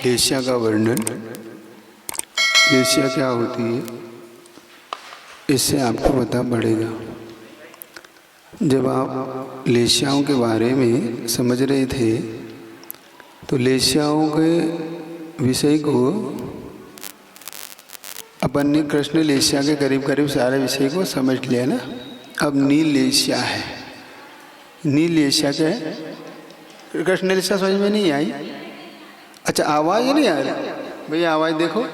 वेश्या का वर्णन। वेश्या क्या होती है इससे आपको पता पड़ेगा। जब आप लेश्याओं के बारे में समझ रहे थे तो लेश्याओं के विषय को अपन ने कृष्ण लेश्या के करीब करीब सारे विषय को समझ लिया ना। अब नील लेश्या है। नील लेश्या क्या है? कृष्ण लेश्या समझ में नहीं आई? अच्छा, आवाज़ नहीं आ रही भैया? आवाज़ देखो,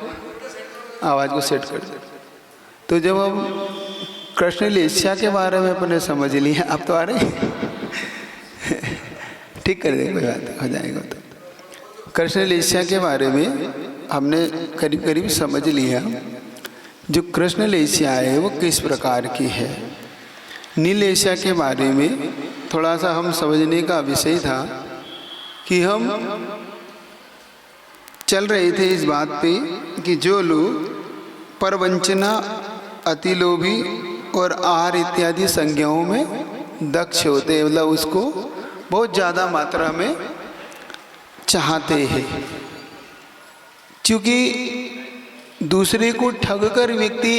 आवाज़ को सेट कर दो। तो जब हम कृष्ण लेश्या के बारे में अपने समझ लिया, अब तो आ रही ठीक कर देंगे, कोई बात नहीं, हो जाएगा। तो कृष्ण लेश्या के बारे में हमने करीब करीब समझ लिया। जो कृष्ण लेश्या है वो किस प्रकार की है। नील लेश्या के बारे में थोड़ा सा हम समझने का विषय था कि हम चल रहे थे इस बात पे कि जो लोग परवंचना, अतिलोभी और आहार इत्यादि संज्ञाओं में दक्ष होते हैं, मतलब उसको बहुत ज़्यादा मात्रा में चाहते हैं। क्योंकि दूसरे को ठग कर व्यक्ति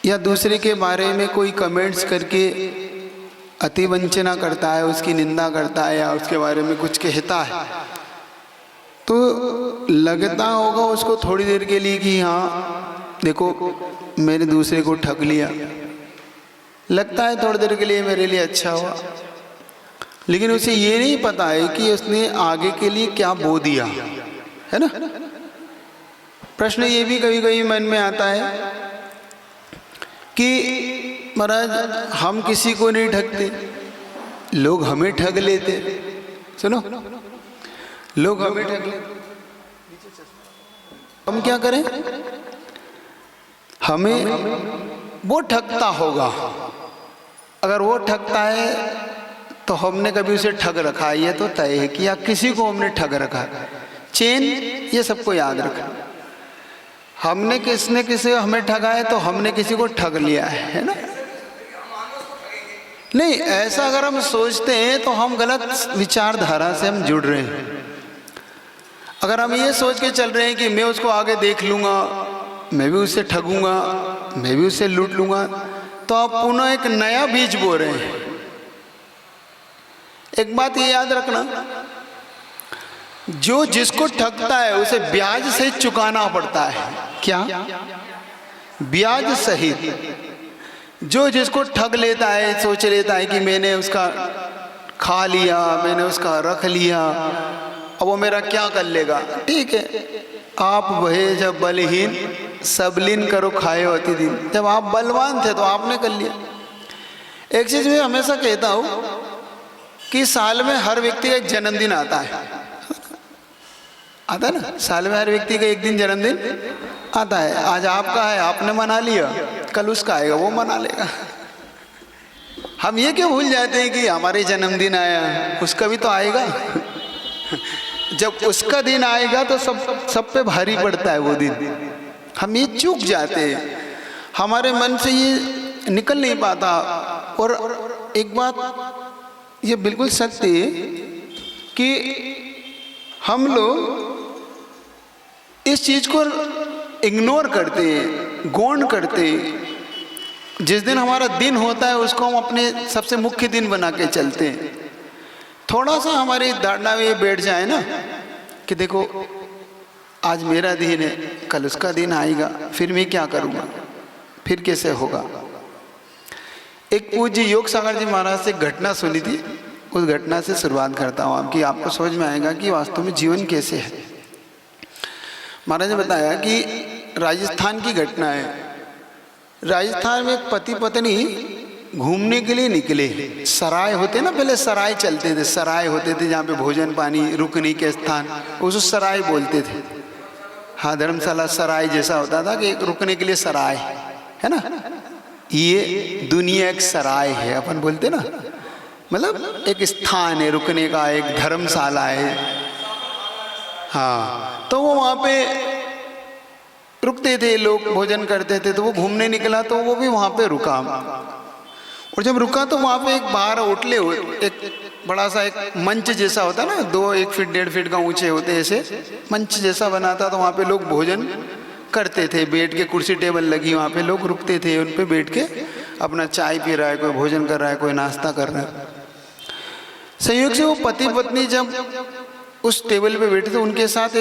या दूसरे के बारे में कोई कमेंट्स करके अतिवंचना करता है, उसकी निंदा करता है या उसके बारे में कुछ कहता है, तो लगता होगा उसको थोड़ी देर के लिए कि हाँ देखो मैंने दूसरे को ठग लिया, लगता है थोड़ी देर के लिए मेरे लिए अच्छा हुआ। लेकिन उसे ये नहीं पता है कि उसने आगे के लिए क्या बो दिया है ना। प्रश्न ये भी कभी कभी मन में आता है कि महाराज हम किसी को नहीं ठगते, लोग हमें ठग लेते। सुनो, लोग हमें ठग लेते, हम क्या करें? हमें वो ठगता होगा। अगर वो ठगता है तो हमने कभी उसे ठग रखा है, ये तो तय है कि या किसी को हमने ठग रखा है। चेन ये सबको याद रखा, हमने किसने किसी हमें ठगा है तो हमने किसी को ठग लिया है ना। नहीं, ऐसा अगर हम सोचते हैं तो हम गलत विचारधारा से हम जुड़ रहे हैं। अगर हम ये सोच के चल रहे हैं कि मैं उसको आगे देख लूँगा, मैं भी उससे ठगूंगा, मैं भी उससे लूट लूँगा, तो आप पुनः एक नया बीज बो रहे हैं। एक बात ये याद रखना, जो जिसको ठगता है उसे ब्याज सहित चुकाना पड़ता है। क्या? ब्याज सहित। जो जिसको ठग लेता है, सोच लेता है कि मैंने उसका खा लिया, मैंने उसका रख लिया, अब वो मेरा क्या कर लेगा। ठीक है, आप वहे जब बलहीन सबलीन करो खाए होती दिन। जब आप बलवान थे तो आपने कर लिया। एक चीज़ मैं हमेशा कहता हूँ कि साल में हर व्यक्ति का एक जन्मदिन आता है ना। साल में हर व्यक्ति का एक दिन जन्मदिन आता है। आज आपका है, आपने मना लिया, कल उसका आएगा, वो मना लेगा। हम ये क्यों भूल जाते हैं कि हमारे जन्मदिन आया, उसका भी तो आएगा। जब उसका दिन आएगा तो सब पे भारी पड़ता है वो दिन। हम ये चूक जाते हैं, हमारे मन से ये निकल नहीं पाता। और एक बात ये बिल्कुल सत्य है कि हम लोग इस चीज़ को इग्नोर करते हैं, गौण करते हैं। जिस दिन हमारा दिन होता है उसको हम अपने सबसे मुख्य दिन बना के चलते हैं। थोड़ा सा हमारी धारणा में ये बैठ जाए ना कि देखो आज मेरा दिन है, कल उसका दिन आएगा, फिर मैं क्या करूँगा, फिर कैसे होगा। एक पूज्य योग सागर जी महाराज से घटना सुनी थी, उस घटना से शुरुआत करता हूँ आपकी, आपको समझ में आएगा कि वास्तव में जीवन कैसे है। महाराज ने बताया कि राजस्थान की घटना है। राजस्थान में एक पति पत्नी घूमने के लिए निकले। सराय होते ना, पहले सराय चलते थे, सराय होते थे जहाँ पे भोजन पानी रुकने के स्थान, उसको सराय बोलते थे। हाँ, धर्मशाला सराय जैसा होता था कि रुकने के लिए सराय है ना। ये दुनिया एक सराय है, अपन बोलते ना। मतलब एक स्थान है रुकने का, एक धर्मशाला है। हाँ, तो वो वहाँ पे रुकते थे, लोग भोजन करते थे। तो वो घूमने निकला तो वो भी वहाँ पे रुका। और जब रुका तो वहाँ पे एक बाहर ओटले, एक बड़ा सा एक मंच जैसा होता है ना, 1 फीट 1.5 फीट का ऊंचे होते, ऐसे मंच जैसा बना था। तो वहाँ पे लोग भोजन करते थे, बैठ के, कुर्सी टेबल लगी, वहाँ पे लोग रुकते थे, उन पे बैठ के अपना चाय पी रहा है, कोई भोजन कर रहा है, कोई नाश्ता कर रहा है। संयोग से वो पति पत्नी जब उस टेबल पे बैठे थे, उनके साथ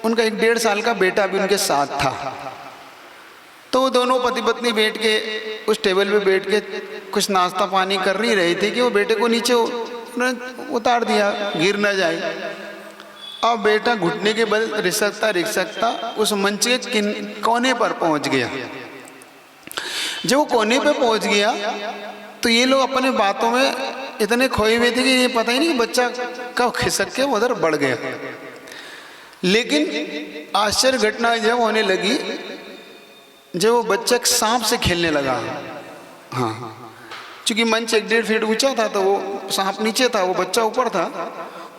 उनका 1.5 साल का बेटा भी उनके साथ था। तो वो दोनों पति पत्नी बैठ के उस टेबल पे बैठ के कुछ नाश्ता पानी कर नहीं रहे थे कि वो बेटे को नीचे उतार दिया, गिर ना जाए। अब बेटा घुटने के बल रिसकता उस मंच के कोने पर पहुंच गया। जब वो कोने पे पहुंच गया तो ये लोग अपने बातों में इतने खोए हुए थे कि ये पता ही नहीं कि बच्चा कब खिसक के उधर बढ़ गया। लेकिन आश्चर्य घटना जब होने लगी, जब वो बच्चा सांप से खेलने लगा। हाँ, क्योंकि मंच 1.5 फीट ऊंचा था, तो वो सांप नीचे था, वो बच्चा ऊपर था,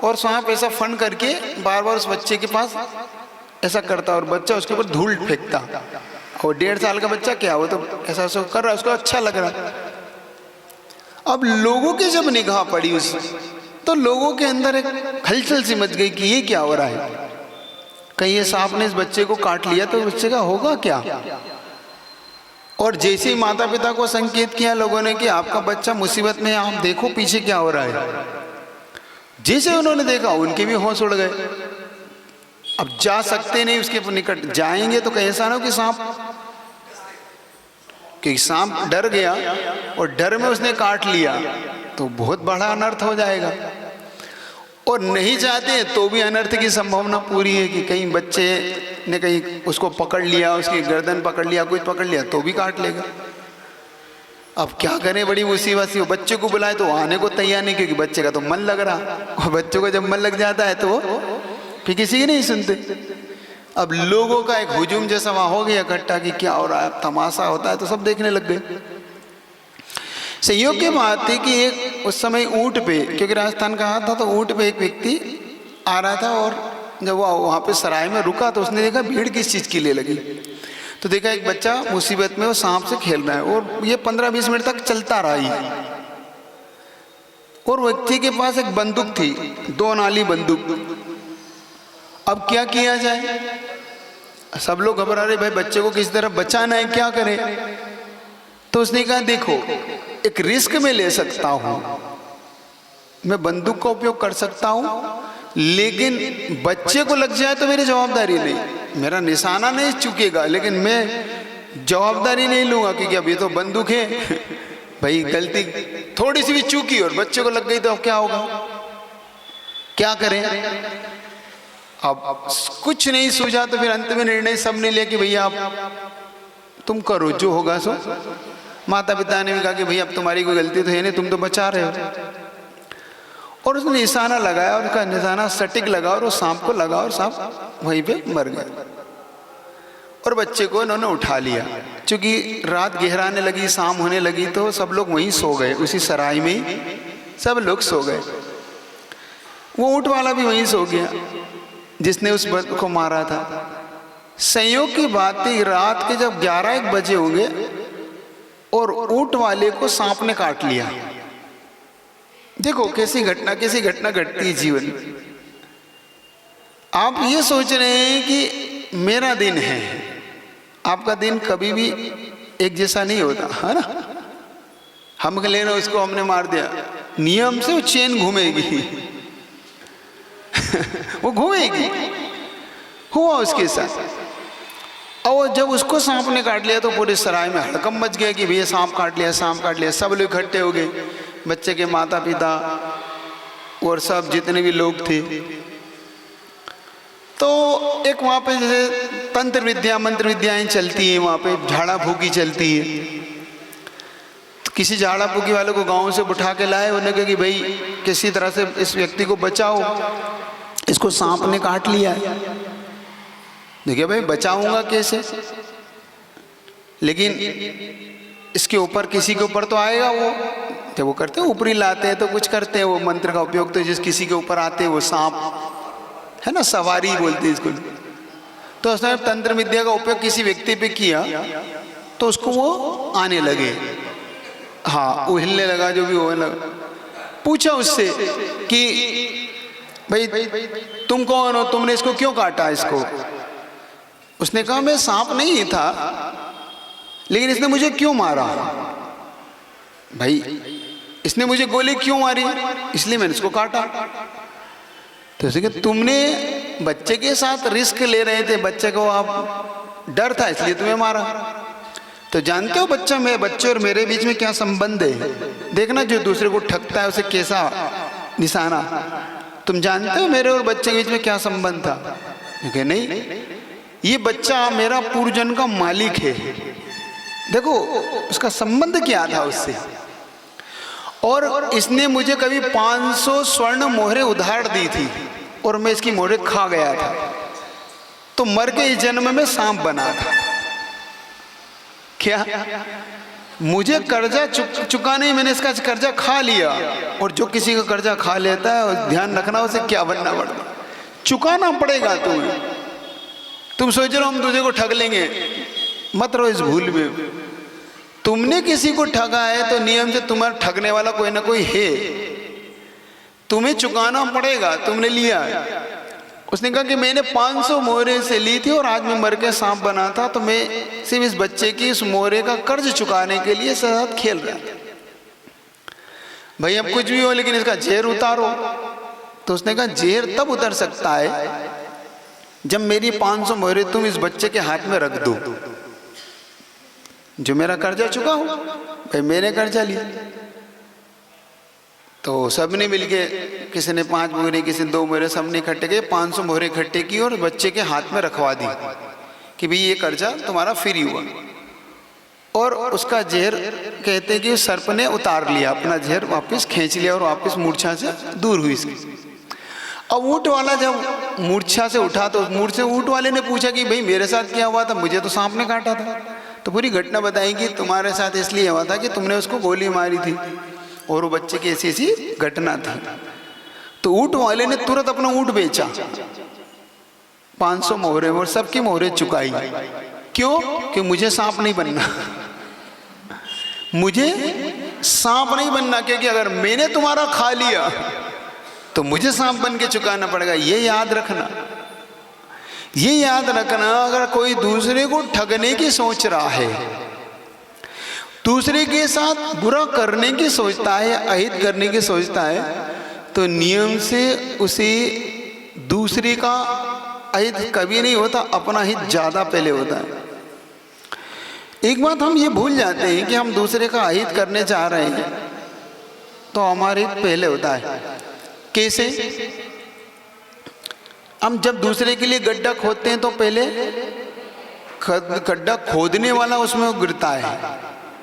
और सांप ऐसा फन करके बार बार उस बच्चे के पास ऐसा करता, और बच्चा उसके ऊपर धूल फेंकता। और 1.5 साल का बच्चा क्या, वो तो ऐसा कर रहा है, उसको अच्छा लग रहा। अब लोगों की जब निगाह पड़ी उस, तो लोगों के अंदर एक हलचल सी मच गई कि ये क्या हो रहा है, कहीं ये सांप ने इस बच्चे को काट लिया तो बच्चे का होगा क्या। और जैसे ही माता पिता को संकेत किया लोगों ने कि आपका बच्चा मुसीबत में है, आप देखो पीछे क्या हो रहा है, जैसे उन्होंने देखा उनके भी होश उड़ गए। अब जा सकते नहीं, उसके निकट जाएंगे तो कहीं ऐसा ना हो कि सांप डर गया और डर में उसने काट लिया तो बहुत बड़ा अनर्थ हो जाएगा। और नहीं चाहते तो भी अनर्थ की संभावना पूरी है कि कहीं बच्चे ने कहीं उसको पकड़ लिया, उसकी गर्दन पकड़ लिया, कुछ पकड़ लिया तो भी काट लेगा। अब क्या करें, बड़ी मुसीबत सी। बच्चे को बुलाए तो आने को तैयार नहीं, क्योंकि बच्चे का तो मन लग रहा, और बच्चों को जब मन लग जाता है तो फिर किसी की नहीं सुनते। अब लोगों का एक हुजूम जैसा वहां हो गया इकट्ठा कि क्या हो रहा है, तमाशा होता है, तो सब देखने लग गए। संयोग की बात थी कि एक उस समय ऊंट पे, क्योंकि राजस्थान का हाथ था, तो ऊंट पे एक व्यक्ति आ रहा था, और जब वो वहाँ पे सराय में रुका तो उसने देखा भीड़ किस चीज़ के लिए लगी। तो देखा एक बच्चा मुसीबत में वो सांप से खेल रहा है, और ये 15-20 मिनट तक चलता रहा ही। और व्यक्ति के पास एक बंदूक थी, 2 नाली बंदूक। अब क्या किया जाए, सब लोग घबरा रहे, भाई बच्चे को किस तरह बचाना है, क्या करें। तो उसने कहा देखो, एक रिस्क में ले सकता हूं, मैं बंदूक का उपयोग कर सकता हूं, लेकिन बच्चे को लग जाए तो मेरी जवाबदारी नहीं, मेरा निशाना नहीं चुकेगा, लेकिन मैं जवाबदारी नहीं लूंगा, क्योंकि अभी तो बंदूक है। भाई गलती थोड़ी सी भी चूकी और बच्चे को लग गई तो अब क्या होगा, क्या करें। अब कुछ नहीं सूझा तो फिर अंत में निर्णय सबने लिया कि भैया आप तुम करो जो होगा सो। माता पिता ने भी कहा कि भैया अब तुम्हारी कोई गलती तो है नहीं, तुम तो बचा रहे हो। और उसने निशाना लगाया, और उसका निशाना सटीक लगा, और वो सांप को लगा, और सांप वहीं पे मर गया। और बच्चे को इन्होंने उठा लिया। चूंकि रात गहराने लगी, शाम होने लगी, तो सब लोग वहीं सो गए, उसी सराय में ही सब लोग सो गए। वो ऊँट वाला भी वहीं सो गया जिसने उस बंद को मारा था। संयोग की बात थी, रात के जब 11-1 बजे होंगे और ऊँट वाले को सांप ने काट लिया। देखो कैसी घटना घटती है जीवन में। आप ये सोच रहे हैं कि मेरा दिन है, आपका दिन कभी भी एक जैसा नहीं होता, है ना। हम लेना उसको हमने मार दिया, नियम से वो चेन घूमेगी। वो घूमेगी, हुआ उसके साथ। और जब उसको सांप ने काट लिया तो पूरे सराय में हड़कंप मच गया कि भैया सांप काट लिया, सांप काट लिया। सब लोग इकट्ठे हो गए, बच्चे के माता पिता और सब जितने भी लोग थे। तो एक वहाँ पे जैसे तंत्र विद्या मंत्र विद्याएं चलती हैं, वहाँ पे झाड़ा फूकी चलती है। तो किसी झाड़ा फूकी वाले को गांव से उठा के लाए, उन्होंने कहा कि भाई किसी तरह से इस व्यक्ति को बचाओ, इसको सांप ने काट लिया है। देखिए भाई बचाऊंगा कैसे, लेकिन इसके ऊपर किसी के ऊपर तो आएगा वो, तो वो करते हैं, ऊपरी लाते हैं तो कुछ करते हैं वो मंत्र का उपयोग, तो जिस किसी के ऊपर आते हैं वो सांप है ना, सवारी बोलते हैं इसको। तो उसने तंत्र विद्या का उपयोग किसी व्यक्ति पे किया तो उसको वो आने लगे, हाँ वो हिलने लगा, जो भी होने लगा। पूछा उससे कि भाई तुम कौन हो, तुमने इसको क्यों काटा इसको? उसने कहा मैं सांप नहीं था, लेकिन इसने मुझे क्यों मारा? भाई इसने मुझे गोली क्यों मारी? इसलिए मैंने इसको काटा। तो उसे कहा तुमने बच्चे के साथ रिस्क ले रहे थे, बच्चे को आप डर था इसलिए तुम्हें मारा। तो जानते हो बच्चे और मेरे बीच में क्या संबंध है? देखना जो दूसरे को ठगता है उसे कैसा निशाना। तुम जानते हो मेरे और बच्चे के बीच में क्या संबंध था? कहे नहीं, ये बच्चा मेरा पूर्वजन्म का मालिक है। देखो उसका संबंध क्या था उससे। और इसने मुझे कभी 500 स्वर्ण मोहरें उधार दी थी और मैं इसकी मोहरें खा गया था, तो मर के इस जन्म में सांप बना था। क्या मुझे कर्जा चुका नहीं, मैंने इसका कर्जा खा लिया। और जो किसी का कर्जा खा लेता है ध्यान रखना उसे क्या बनना पड़ता, चुकाना पड़ेगा तुम्हें। तुम सोच रहे हो हम दूसरे को ठग लेंगे, मत रहो इस भूल में। तुमने किसी को ठगा है तो नियम से तुम्हारा ठगने वाला कोई ना कोई है, तुम्हें चुकाना पड़ेगा, तुमने लिया है। उसने कहा कि मैंने 500 मोहरे से ली थी और आज मैं मर के सांप बना था, तो मैं सिर्फ इस बच्चे की इस मोहरे का कर्ज चुकाने के लिए साथ खेल रहा था। भाई अब कुछ भी हो लेकिन इसका जहर उतारो। तो उसने कहा जहर तब उतर सकता है जब मेरी 500 मोहरे तुम इस बच्चे के हाथ में रख दो, जो मेरा कर्जा चुका हो। भाई मैंने कर्जा लिया, तो सब ने मिलके, किसी ने 5 मोहरे, किसी ने 2 मोहरे, सब ने इकट्ठे किए, 500 मोहरे इकट्ठे की और बच्चे के हाथ में रखवा दी कि भाई ये कर्जा तुम्हारा फ्री हुआ। और उसका जहर कहते हैं कि सर्प ने उतार लिया, अपना जहर वापस खींच लिया और वापस मूर्छा से दूर हुई इसकी। अब ऊँट वाला जब मूर्छा से उठा तो ऊँट वाले ने पूछा कि भाई मेरे साथ क्या हुआ था? मुझे तो सांप ने काटा था। तो पूरी घटना बताई कि तुम्हारे साथ इसलिए हुआ था कि तुमने उसको गोली मारी थी और वो बच्चे की ऐसी ऐसी घटना थी। तो ऊँट वाले ने तुरंत अपना ऊँट बेचा, 500 मोहरे, और सबकी मोहरे चुकाई। क्यों? कि मुझे सांप नहीं बनना, मुझे सांप नहीं बनना, क्योंकि अगर मैंने तुम्हारा खा लिया तो मुझे सांप बन के चुकाना पड़ेगा। ये याद रखना, ये याद रखना। अगर कोई दूसरे को ठगने की सोच रहा है, दूसरे के साथ बुरा करने की सोचता है, अहित करने की सोचता है, तो नियम से उसे दूसरे का अहित कभी नहीं होता, अपना हित ज़्यादा पहले होता है। एक बात हम ये भूल जाते हैं कि हम दूसरे का अहित करने चाह रहे हैं तो हमारे हित पहले होता है। कैसे? हम जब दूसरे के लिए गड्ढा खोदते हैं तो पहले गड्ढा खोदने वाला उसमें गिरता है।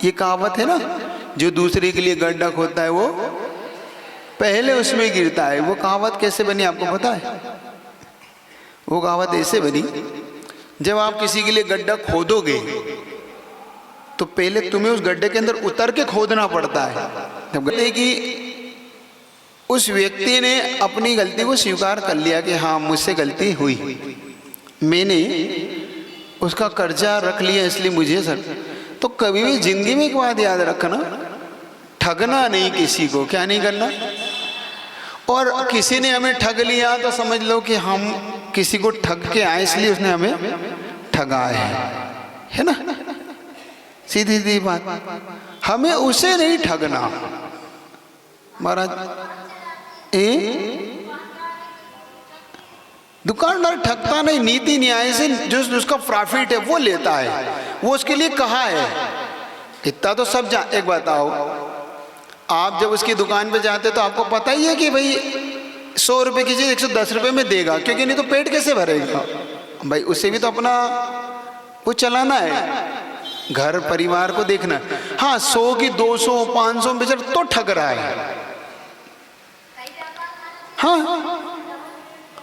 ये कहावत है ना, जो दूसरे के लिए गड्ढा खोदता है वो पहले उसमें गिरता है। वो कहावत कैसे बनी आपको पता है? वो कहावत ऐसे बनी, जब आप किसी के लिए गड्ढा खोदोगे तो पहले तुम्हें उस गड्ढे के अंदर उतर के खोदना पड़ता है। जब कहते कि उस व्यक्ति ने अपनी गलती को स्वीकार कर लिया कि हाँ मुझसे गलती हुई, मैंने उसका कर्जा रख लिया इसलिए मुझे सर। तो कभी भी जिंदगी में एक बात याद रखना, ठगना नहीं किसी को, क्या नहीं करना। और किसी ने हमें ठग लिया तो समझ लो कि हम किसी को ठग के आए इसलिए उसने हमें ठगा है ना, सीधी सीधी बात। हमें उसे नहीं ठगना महाराज। दुकानदार ठगता नहीं, नीति न्याय से जो उसका प्रॉफिट है वो लेता है, वो उसके लिए कहा है। इतना तो सब एक बताओ, आप जब उसकी दुकान पे जाते तो आपको पता ही है कि भाई 100 रुपए की चीज 110 रुपए में देगा, क्योंकि नहीं तो पेट कैसे भरेगा भाई। उसे भी तो अपना वो चलाना है, घर परिवार को देखना। हाँ 100 की 200 500 में बेचारा तो ठग रहा है।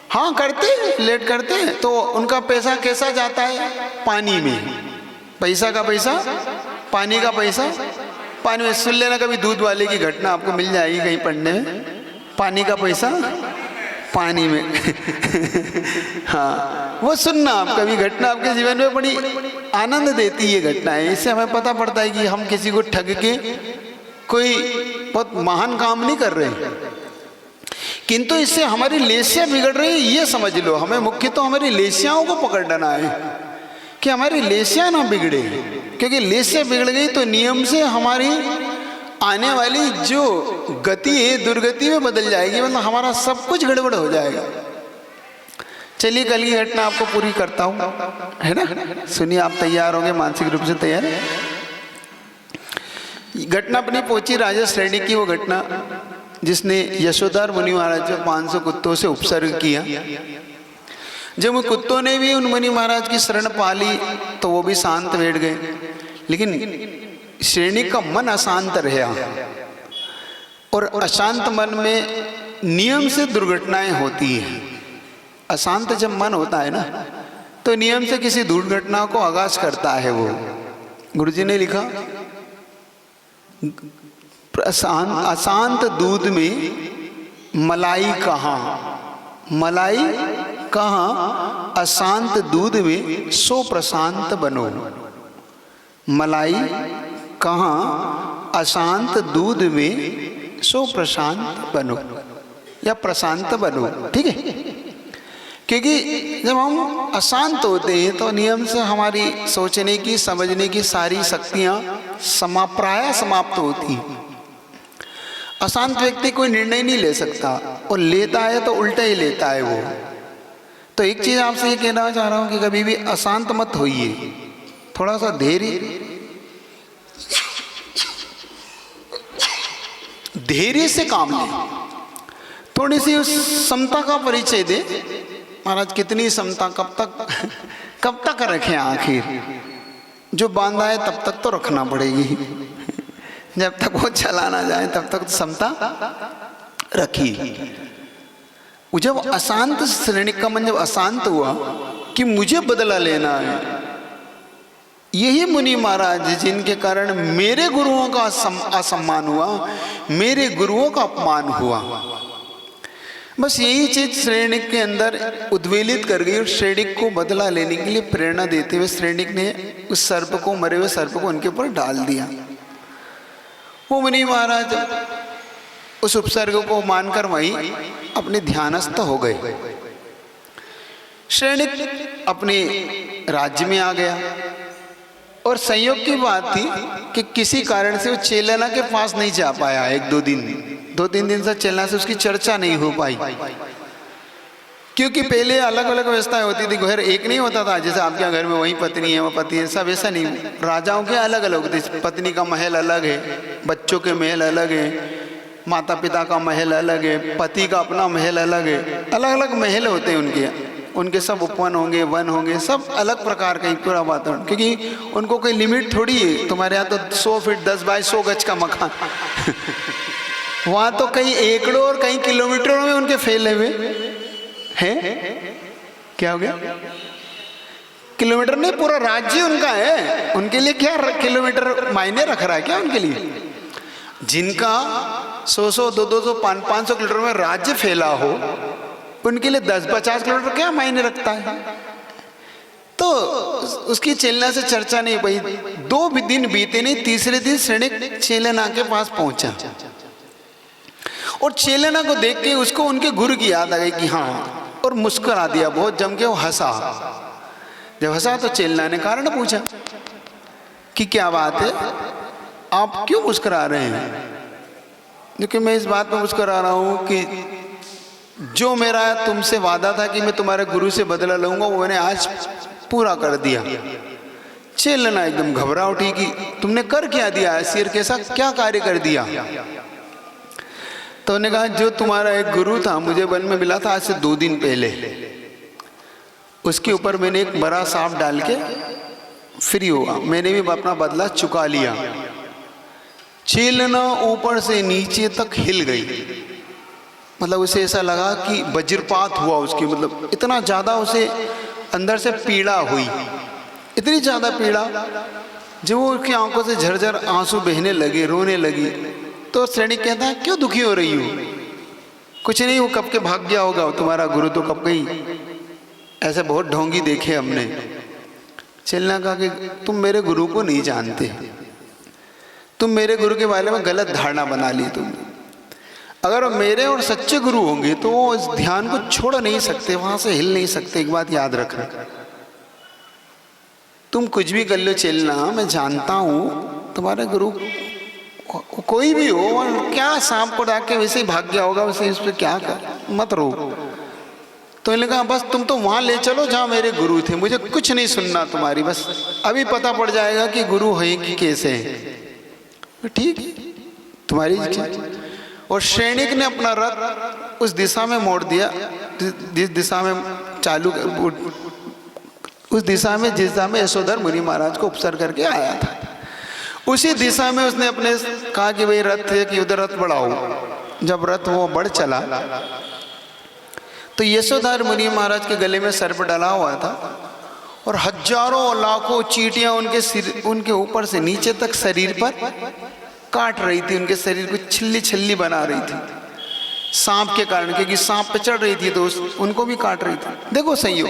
हाँ करते लेट करते हैं तो उनका पैसा कैसा जाता है? पानी में। पैसा का पैसा, पानी का पैसा पानी में सुन लेना, कभी दूध वाले की घटना आपको मिल जाएगी कहीं पढ़ने में, पानी का पैसा पानी में। हाँ, वो सुनना आप कभी, घटना आपके जीवन में बड़ी आनंद देती है घटनाएं। इससे हमें पता पड़ता है कि हम किसी को ठग के कोई बहुत महान काम नहीं कर रहे, किंतु इससे हमारी लेसियां बिगड़ रही है, ये समझ लो। हमें मुख्य तो हमारी लेसियाओं को पकड़ना है कि हमारी लेसियां ना बिगड़े, क्योंकि लेसियां बिगड़ गई तो नियम से हमारी आने वाली जो गति है दुर्गति में बदल जाएगी, मतलब हमारा सब कुछ गड़बड़ हो जाएगा। चलिए कल की घटना आपको पूरी करता हूँ, है ना। सुनिए, आप तैयार होंगे, मानसिक रूप से तैयार है। घटना अपनी पहुंची राजा श्रेणी की, वो घटना जिसने यशोधर मुनि महाराज को 500 कुत्तों से उपसर्ग किया। जब उन कुत्तों ने भी उन मुनि महाराज की शरण पा ली तो वो भी शांत बैठ गए, लेकिन श्रेणी का मन अशांत रहा, और अशांत मन में नियम से दुर्घटनाएं होती हैं। अशांत जब मन होता है ना तो नियम से किसी दुर्घटना को आगाज करता है वो। गुरुजी ने लिखा, अशांत दूध में मलाई कहाँ, मलाई कहाँ, अशांत दूध में सो प्रशांत बनो। मलाई कहाँ, अशांत दूध में सो प्रशांत बनो, या प्रशांत बनो, ठीक है। क्योंकि जब हम अशांत होते हैं तो नियम से हमारी सोचने की समझने की सारी शक्तियाँ प्राय समाप्त होती हैं। अशांत व्यक्ति कोई निर्णय नहीं ले सकता, और लेता है तो उल्टा ही लेता है वो। तो एक चीज़ आपसे ये कहना चाह रहा हूँ कि कभी भी अशांत मत होइए, थोड़ा सा धैर्य से काम लें, थोड़ी सी उस समता का परिचय दे। महाराज कितनी समता, कब तक रखें, आखिर जो बांधा है तब तक तो रखना पड़ेगी, जब तक वो चला ना जाए तब तक तो समता रखी। जब अशांत श्रेणी का मन जब अशांत हुआ कि मुझे बदला लेना है, यही मुनि महाराज जिनके कारण मेरे गुरुओं का असम्मान हुआ, मेरे गुरुओं का अपमान हुआ, बस यही चीज श्रेणिक के अंदर उद्वेलित कर गई, और श्रेणिक को बदला लेने के लिए प्रेरणा देते हुए श्रेणिक ने उस सर्प को, मरे हुए सर्प को उनके ऊपर डाल दिया। वो मुनि महाराज उस उपसर्ग को मानकर वहीं अपने ध्यानस्थ हो गए। श्रेणिक अपने राज्य में आ गया, और संयोग की बात थी कि किसी कारण से वो चेलना के पास नहीं जा पाया। 2-3 दिन से चेलना से उसकी चर्चा नहीं हो पाई, क्योंकि पहले अलग अलग व्यवस्थाएं होती थी। घर एक नहीं होता था, जैसे आपके घर में वही पत्नी है वो पति है, सब ऐसा नहीं। राजाओं के अलग अलग होते, पत्नी का महल अलग है, बच्चों के महल अलग है, माता पिता का महल अलग है, पति का अपना महल अलग है, अलग अलग महल होते हैं उनके सब उपवन होंगे, वन होंगे, सब अलग प्रकार का पूरा वातावरण, क्योंकि उनको कोई लिमिट थोड़ी है। तुम्हारे यहाँ तो 100 फीट 10 बाय 100 गज का मकान वहाँ तो कई एकड़ों और कई किलोमीटरों में उनके फैले हुए हैं। क्या हो गया? किलोमीटर नहीं, पूरा राज्य उनका है। उनके लिए क्या किलोमीटर मायने रख रहा है क्या उनके लिए? जिनका 100-100, 200-200, 500 किलोमीटर में राज्य फैला हो, उनके लिए 10-50 किलोमीटर क्या मायने रखता है? तो उसकी चेलना से चर्चा नहीं हुई। 2 दिन बीते नहीं, तीसरे दिन श्रेणिक चेलना के पास पहुंचा, और चेलना को देख के उसको उनके गुरु की याद आ गई कि हाँ, और मुस्कुरा दिया बहुत जम के। वो हंसा, जब हंसा तो चेलना ने कारण पूछा कि क्या बात है, आप क्यों मुस्कुरा रहे हैं? क्योंकि मैं इस बात पर मुस्कुरा रहा हूँ कि जो मेरा तुमसे वादा था कि मैं तुम्हारे गुरु से बदला लूंगा, वो मैंने आज पूरा कर दिया। चेलना एकदम घबरा उठी कि तुमने कर क्या दिया, सिर कैसा क्या कार्य कर दिया? तो उन्होंने कहा, जो तुम्हारा एक गुरु था मुझे वन में मिला था आज से 2 दिन पहले, उसके ऊपर मैंने एक बड़ा सांप डाल के फ्री हुआ, मैंने भी अपना बदला चुका लिया। चेलना ऊपर से नीचे तक हिल गई, मतलब उसे ऐसा लगा कि वज्रपात हुआ उसकी, मतलब इतना ज़्यादा उसे अंदर से पीड़ा हुई, इतनी ज़्यादा पीड़ा जब वो उसकी आंखों से झरझर आंसू बहने लगे, रोने लगी, तो सैनिक कहता है क्यों दुखी हो रही हो? कुछ नहीं, वो कब के भाग गया होगा, तुम्हारा गुरु तो कब गई, ऐसे बहुत ढोंगी देखे हमने। चेला कहा कि तुम मेरे गुरु को नहीं जानते, तुम मेरे गुरु के बारे में गलत धारणा बना ली तुमने। अगर वो मेरे और सच्चे गुरु होंगे तो वो इस ध्यान को छोड़ नहीं सकते, वहां से हिल नहीं सकते। एक बात याद रखना, तुम कुछ भी कर लो चेलना, मैं जानता हूं तुम्हारे गुरु कोई भी हो, क्या सांप को डाक के वैसे ही भाग गया होगा, वैसे इस पर क्या कर, मत रो। तो इन्होंने कहा बस तुम तो वहां ले चलो जहां मेरे गुरु थे, मुझे कुछ नहीं सुनना तुम्हारी, बस अभी पता पड़ जाएगा कि गुरु है कि कैसे है। ठीक है, तुम्हारी इच्छा। और सैनिक ने अपना रथ उस दिशा में मोड़ दिया, जिस दिशा में उस दिशा में जिस दिशा में यशोधर मुनि महाराज को उपसर्ग करके आया था, उसी दिशा में उसने अपने कहा कि भाई रथ है कि उधर रथ बढ़ाओ। जब रथ वो बढ़ चला तो यशोधर मुनि महाराज के गले में सर्प डाला हुआ था और हजारों लाखों चींटियां उनके ऊपर से नीचे तक शरीर पर काट रही थी, उनके शरीर को छिल्ली छिल्ली बना रही थी सांप के कारण, क्योंकि सांप पे चढ़ रही थी तो उनको भी काट रही थी। देखो संयोग।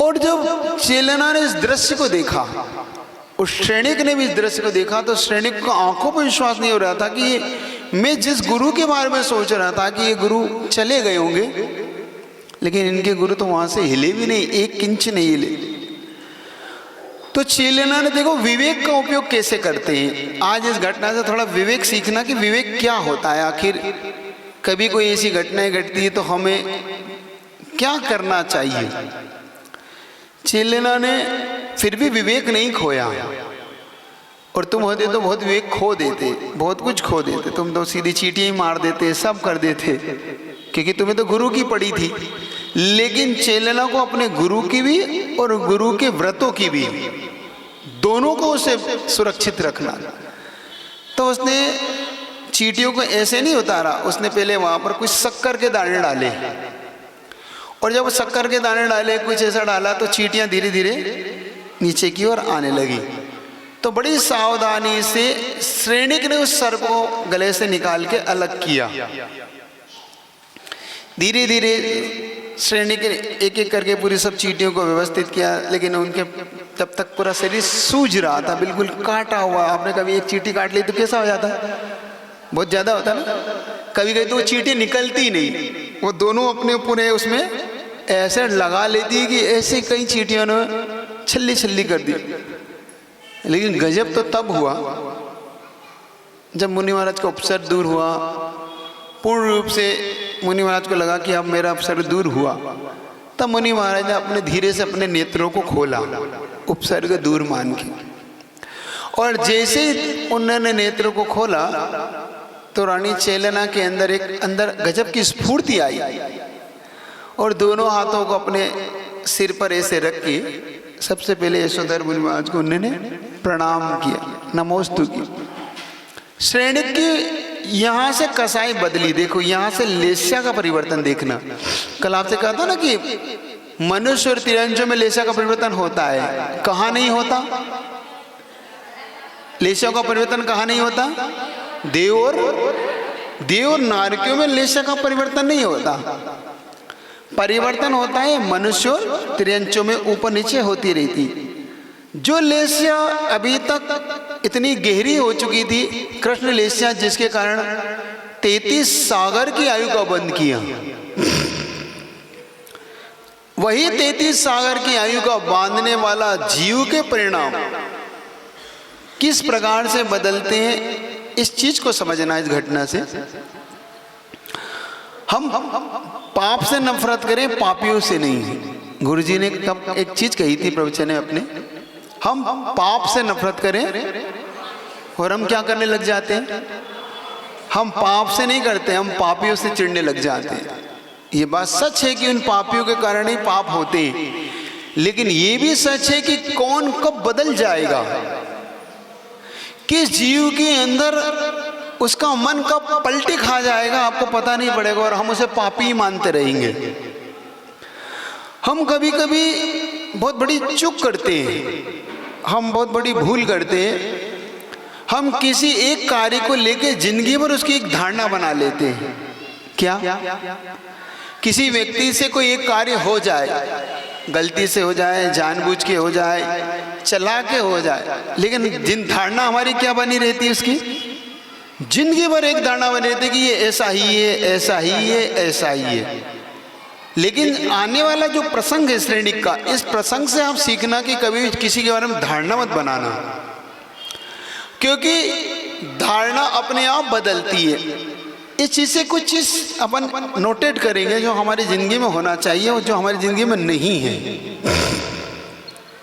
और जब चेलना ने इस दृश्य को देखा, उस सैनिक ने भी इस दृश्य को देखा, तो सैनिक को आंखों पर विश्वास नहीं हो रहा था कि मैं जिस गुरु के बारे में सोच रहा था कि ये गुरु चले गए होंगे, लेकिन इनके गुरु तो वहां से हिले भी नहीं, एक इंच नहीं हिले। तो चेलना ने देखो विवेक का उपयोग कैसे करते हैं। आज इस घटना से थोड़ा विवेक सीखना कि विवेक क्या होता है, आखिर कभी कोई ऐसी घटनाएं घटती है तो हमें क्या करना चाहिए। चेलना ने फिर भी विवेक नहीं खोया, और तुम होते तो बहुत विवेक खो देते, बहुत कुछ खो देते। तुम तो सीधी चींटियां ही मार देते, सब कर देते, क्योंकि तुम्हें तो गुरु की पड़ी थी। लेकिन चेलना को अपने गुरु की भी और गुरु के व्रतों की भी, दोनों को उसे सुरक्षित रखना। तो उसने चींटियों को ऐसे नहीं उतारा, उसने पहले वहां पर कुछ शक्कर के दाने डाले, और जब शक्कर के दाने डाले, कुछ ऐसा डाला, तो चींटियां धीरे धीरे नीचे की ओर आने लगी। तो बड़ी सावधानी से सैनिक ने उस सर्प को गले से निकाल के अलग किया। धीरे धीरे सैनिक ने एक एक करके पूरी सब चींटियों को व्यवस्थित किया, लेकिन उनके जब तक पूरा शरीर सूज रहा था, बिल्कुल काटा हुआ। आपने कभी एक चींटी काट ली तो कैसा हो जाता है, बहुत ज्यादा होता है ना। कभी कभी तो वो चींटी निकलती नहीं, वो दोनों अपने पूरे उसमें ऐसे लगा लेती है कि ऐसे कई चींटियों ने छल्ली छल्ली कर दी। लेकिन गजब तो तब हुआ जब मुनि महाराज का उपसर्ग दूर हुआ। पूर्ण रूप से मुनि महाराज को लगा कि अब मेरा उपसर्ग दूर हुआ, तब मुनि महाराज ने अपने धीरे से अपने नेत्रों को खोला, उपसर्ग दूर मान के। और जैसे ही उन्होंने नेत्रों को खोला तो रानी चेलना के अंदर गजब की स्फूर्ति आई, और दोनों हाथों को अपने सिर पर ऐसे रख के सबसे पहले यशोधर मुनि महाराज को उन्होंने प्रणाम किया, नमोस्तु की। सैनिक की यहाँ से कसाई बदली, देखो यहाँ से लेस्या का परिवर्तन देखना। कल आपसे कहा था ना कि मनुष्य और तिरंजों में लेस्या का परिवर्तन होता है, कहाँ नहीं होता? लेस्या का परिवर्तन कहाँ नहीं होता? देव और नारकियों में लेस्या का परिवर्तन नहीं होता। परिवर्तन होता है मनुष्य और तिरंचों में, ऊपर नीचे होती रहती। जो लेस्या अभी तक इतनी गहरी हो चुकी थी, कृष्ण लेस्या, जिसके कारण 33 सागर की आयु का बंद किया, वही 33 सागर की आयु का बांधने वाला जीव के परिणाम किस प्रकार से बदलते हैं, इस चीज को समझना। इस घटना से हम पाप से नफरत करें, पापियों से नहीं। गुरुजी ने कब एक चीज कही थी प्रवचन में अपने, हम पाप से नफरत करें और हम क्या करने लग जाते हैं? हम पाप से नहीं करते, हम पापियों से चिढ़ने लग जाते हैं। ये बात सच है कि उन पापियों के कारण ही पाप होते हैं, लेकिन ये भी सच है कि कौन कब बदल जाएगा, किस जीव के अंदर उसका मन कब पलटी खा जाएगा, आपको पता नहीं पड़ेगा, और हम उसे पापी ही मानते रहेंगे। हम कभी कभी बहुत बड़ी चूक करते हैं, हम बहुत बड़ी भूल करते हैं। हम किसी एक कार्य को लेके जिंदगी भर उसकी एक धारणा बना लेते हैं। क्या किसी व्यक्ति से कोई एक कार्य हो जाए, गलती से हो जाए, जानबूझ के हो जाए, चला के हो जाए, लेकिन जिन धारणा हमारी क्या बनी रहती है, उसकी जिंदगी भर एक धारणा बनी रहती है कि ये ऐसा ही है, ऐसा ही है, ऐसा ही है। लेकिन आने वाला जो प्रसंग है श्रेणिक का, इस प्रसंग से आप सीखना कि कभी भी किसी के बारे में धारणा मत बनाना, क्योंकि धारणा अपने आप बदलती है। इस चीज़ से कुछ चीज़ अपन नोटेट करेंगे जो हमारी ज़िंदगी में होना चाहिए और जो हमारी ज़िंदगी में नहीं है।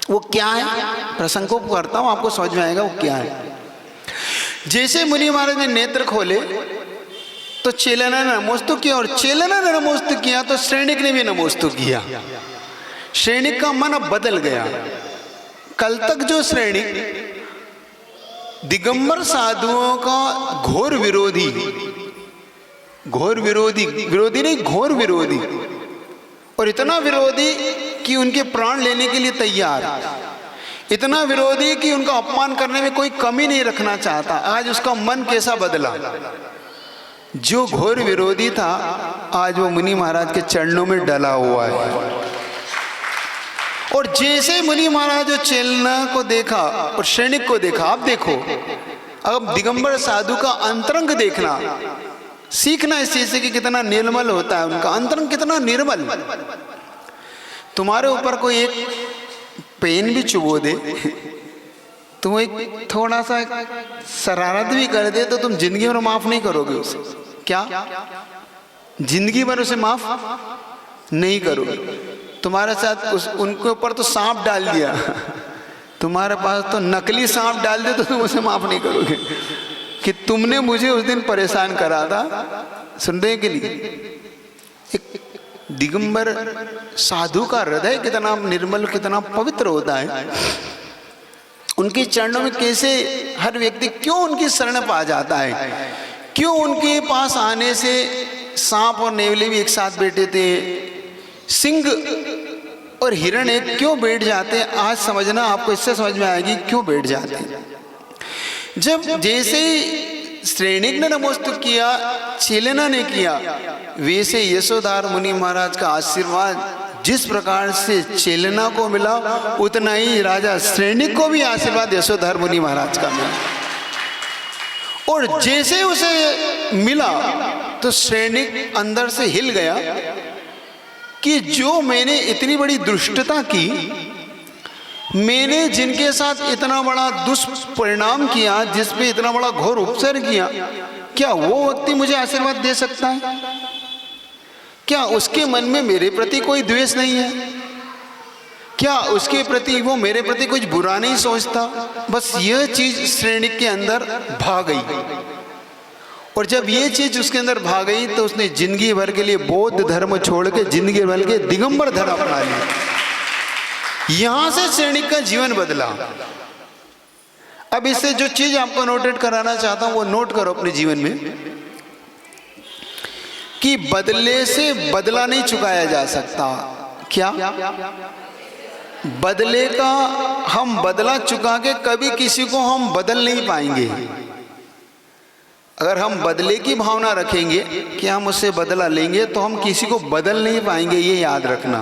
वो क्या है, प्रसंग को करता हूँ, आपको समझ में आएगा वो क्या है। जैसे मुनि महाराज ने नेत्र खोले तो चेलन ने नमोस्तु किया, और चेलन ने नमोस्तु किया तो श्रेणिक ने भी नमोस्तु किया। श्रेणिक का मन अब बदल गया। कल तक जो श्रेणिक दिगंबर साधुओं का घोर विरोधी नहीं, घोर विरोधी, और इतना विरोधी कि उनके प्राण लेने के लिए तैयार, इतना विरोधी कि उनका अपमान करने में कोई कमी नहीं रखना चाहता, आज उसका मन कैसा बदला। जो घोर विरोधी था आज वो मुनि महाराज के चरणों में डला हुआ है। और जैसे मुनि महाराज जो चेलना को देखा और श्रेणिक को देखा, आप देखो, अब दिगंबर साधु का अंतरंग देखना, सीखना इस चीज से कि कितना निर्मल होता है उनका अंतरंग, कितना निर्मल। तुम्हारे ऊपर कोई एक पेन भी चुबो दे, तुम एक थोड़ा सा शरारत भी कर दे, तो तुम जिंदगी भर माफ नहीं करोगे उसे। क्या जिंदगी भर उसे माफ नहीं करोगे। तुम्हारे साथ उनके ऊपर तो सांप डाल दिया, तुम्हारे पास तो नकली सांप डाल दे तो तुम उसे माफ नहीं करोगे कि तुमने मुझे उस दिन परेशान करा था। सुनने के लिए एक दिगंबर साधु का हृदय कितना निर्मल, कितना पवित्र होता है। उनके चरणों में कैसे हर व्यक्ति क्यों उनकी शरण पा जाता है, क्यों उनके पास आने से सांप और नेवले भी एक साथ बैठे थे, सिंह और हिरण एक क्यों बैठ जाते हैं। आज समझना, आपको इससे समझ में आएगी क्यों बैठ जाते हैं। जब जैसे श्रेणिक ने नमोस्तु किया, चेलना ने किया, वैसे यशोधर मुनि महाराज का आशीर्वाद जिस प्रकार से चेलना को मिला, उतना ही राजा श्रेणिक को भी आशीर्वाद यशोधर मुनि महाराज का मिला। और जैसे उसे मिला तो श्रेणिक अंदर से हिल गया कि जो मैंने इतनी बड़ी दुष्टता की, मैंने जिनके साथ इतना बड़ा दुष्परिणाम किया, जिस पे इतना बड़ा घोर उपचार किया, क्या वो व्यक्ति मुझे आशीर्वाद दे सकता है? क्या उसके मन में मेरे प्रति कोई द्वेष नहीं है? क्या उसके प्रति वो मेरे प्रति कुछ बुरा नहीं सोचता? बस यह चीज श्रेणिक के अंदर भाग गई। और जब ये चीज उसके अंदर भाग गई तो उसने जिंदगी भर के लिए बौद्ध धर्म छोड़ के जिंदगी भर के दिगंबर धर्म अपना लिया। यहां से श्रेणिक का जीवन बदला। अब इससे जो चीज आपको नोटेट कराना चाहता हूं वो नोट करो अपने जीवन में, कि बदले से बदला नहीं चुकाया जा सकता। क्या बदले का हम बदला चुका के कभी किसी को हम बदल नहीं पाएंगे। अगर हम बदले की भावना रखेंगे कि हम उससे बदला लेंगे तो हम किसी को बदल नहीं पाएंगे, ये याद रखना।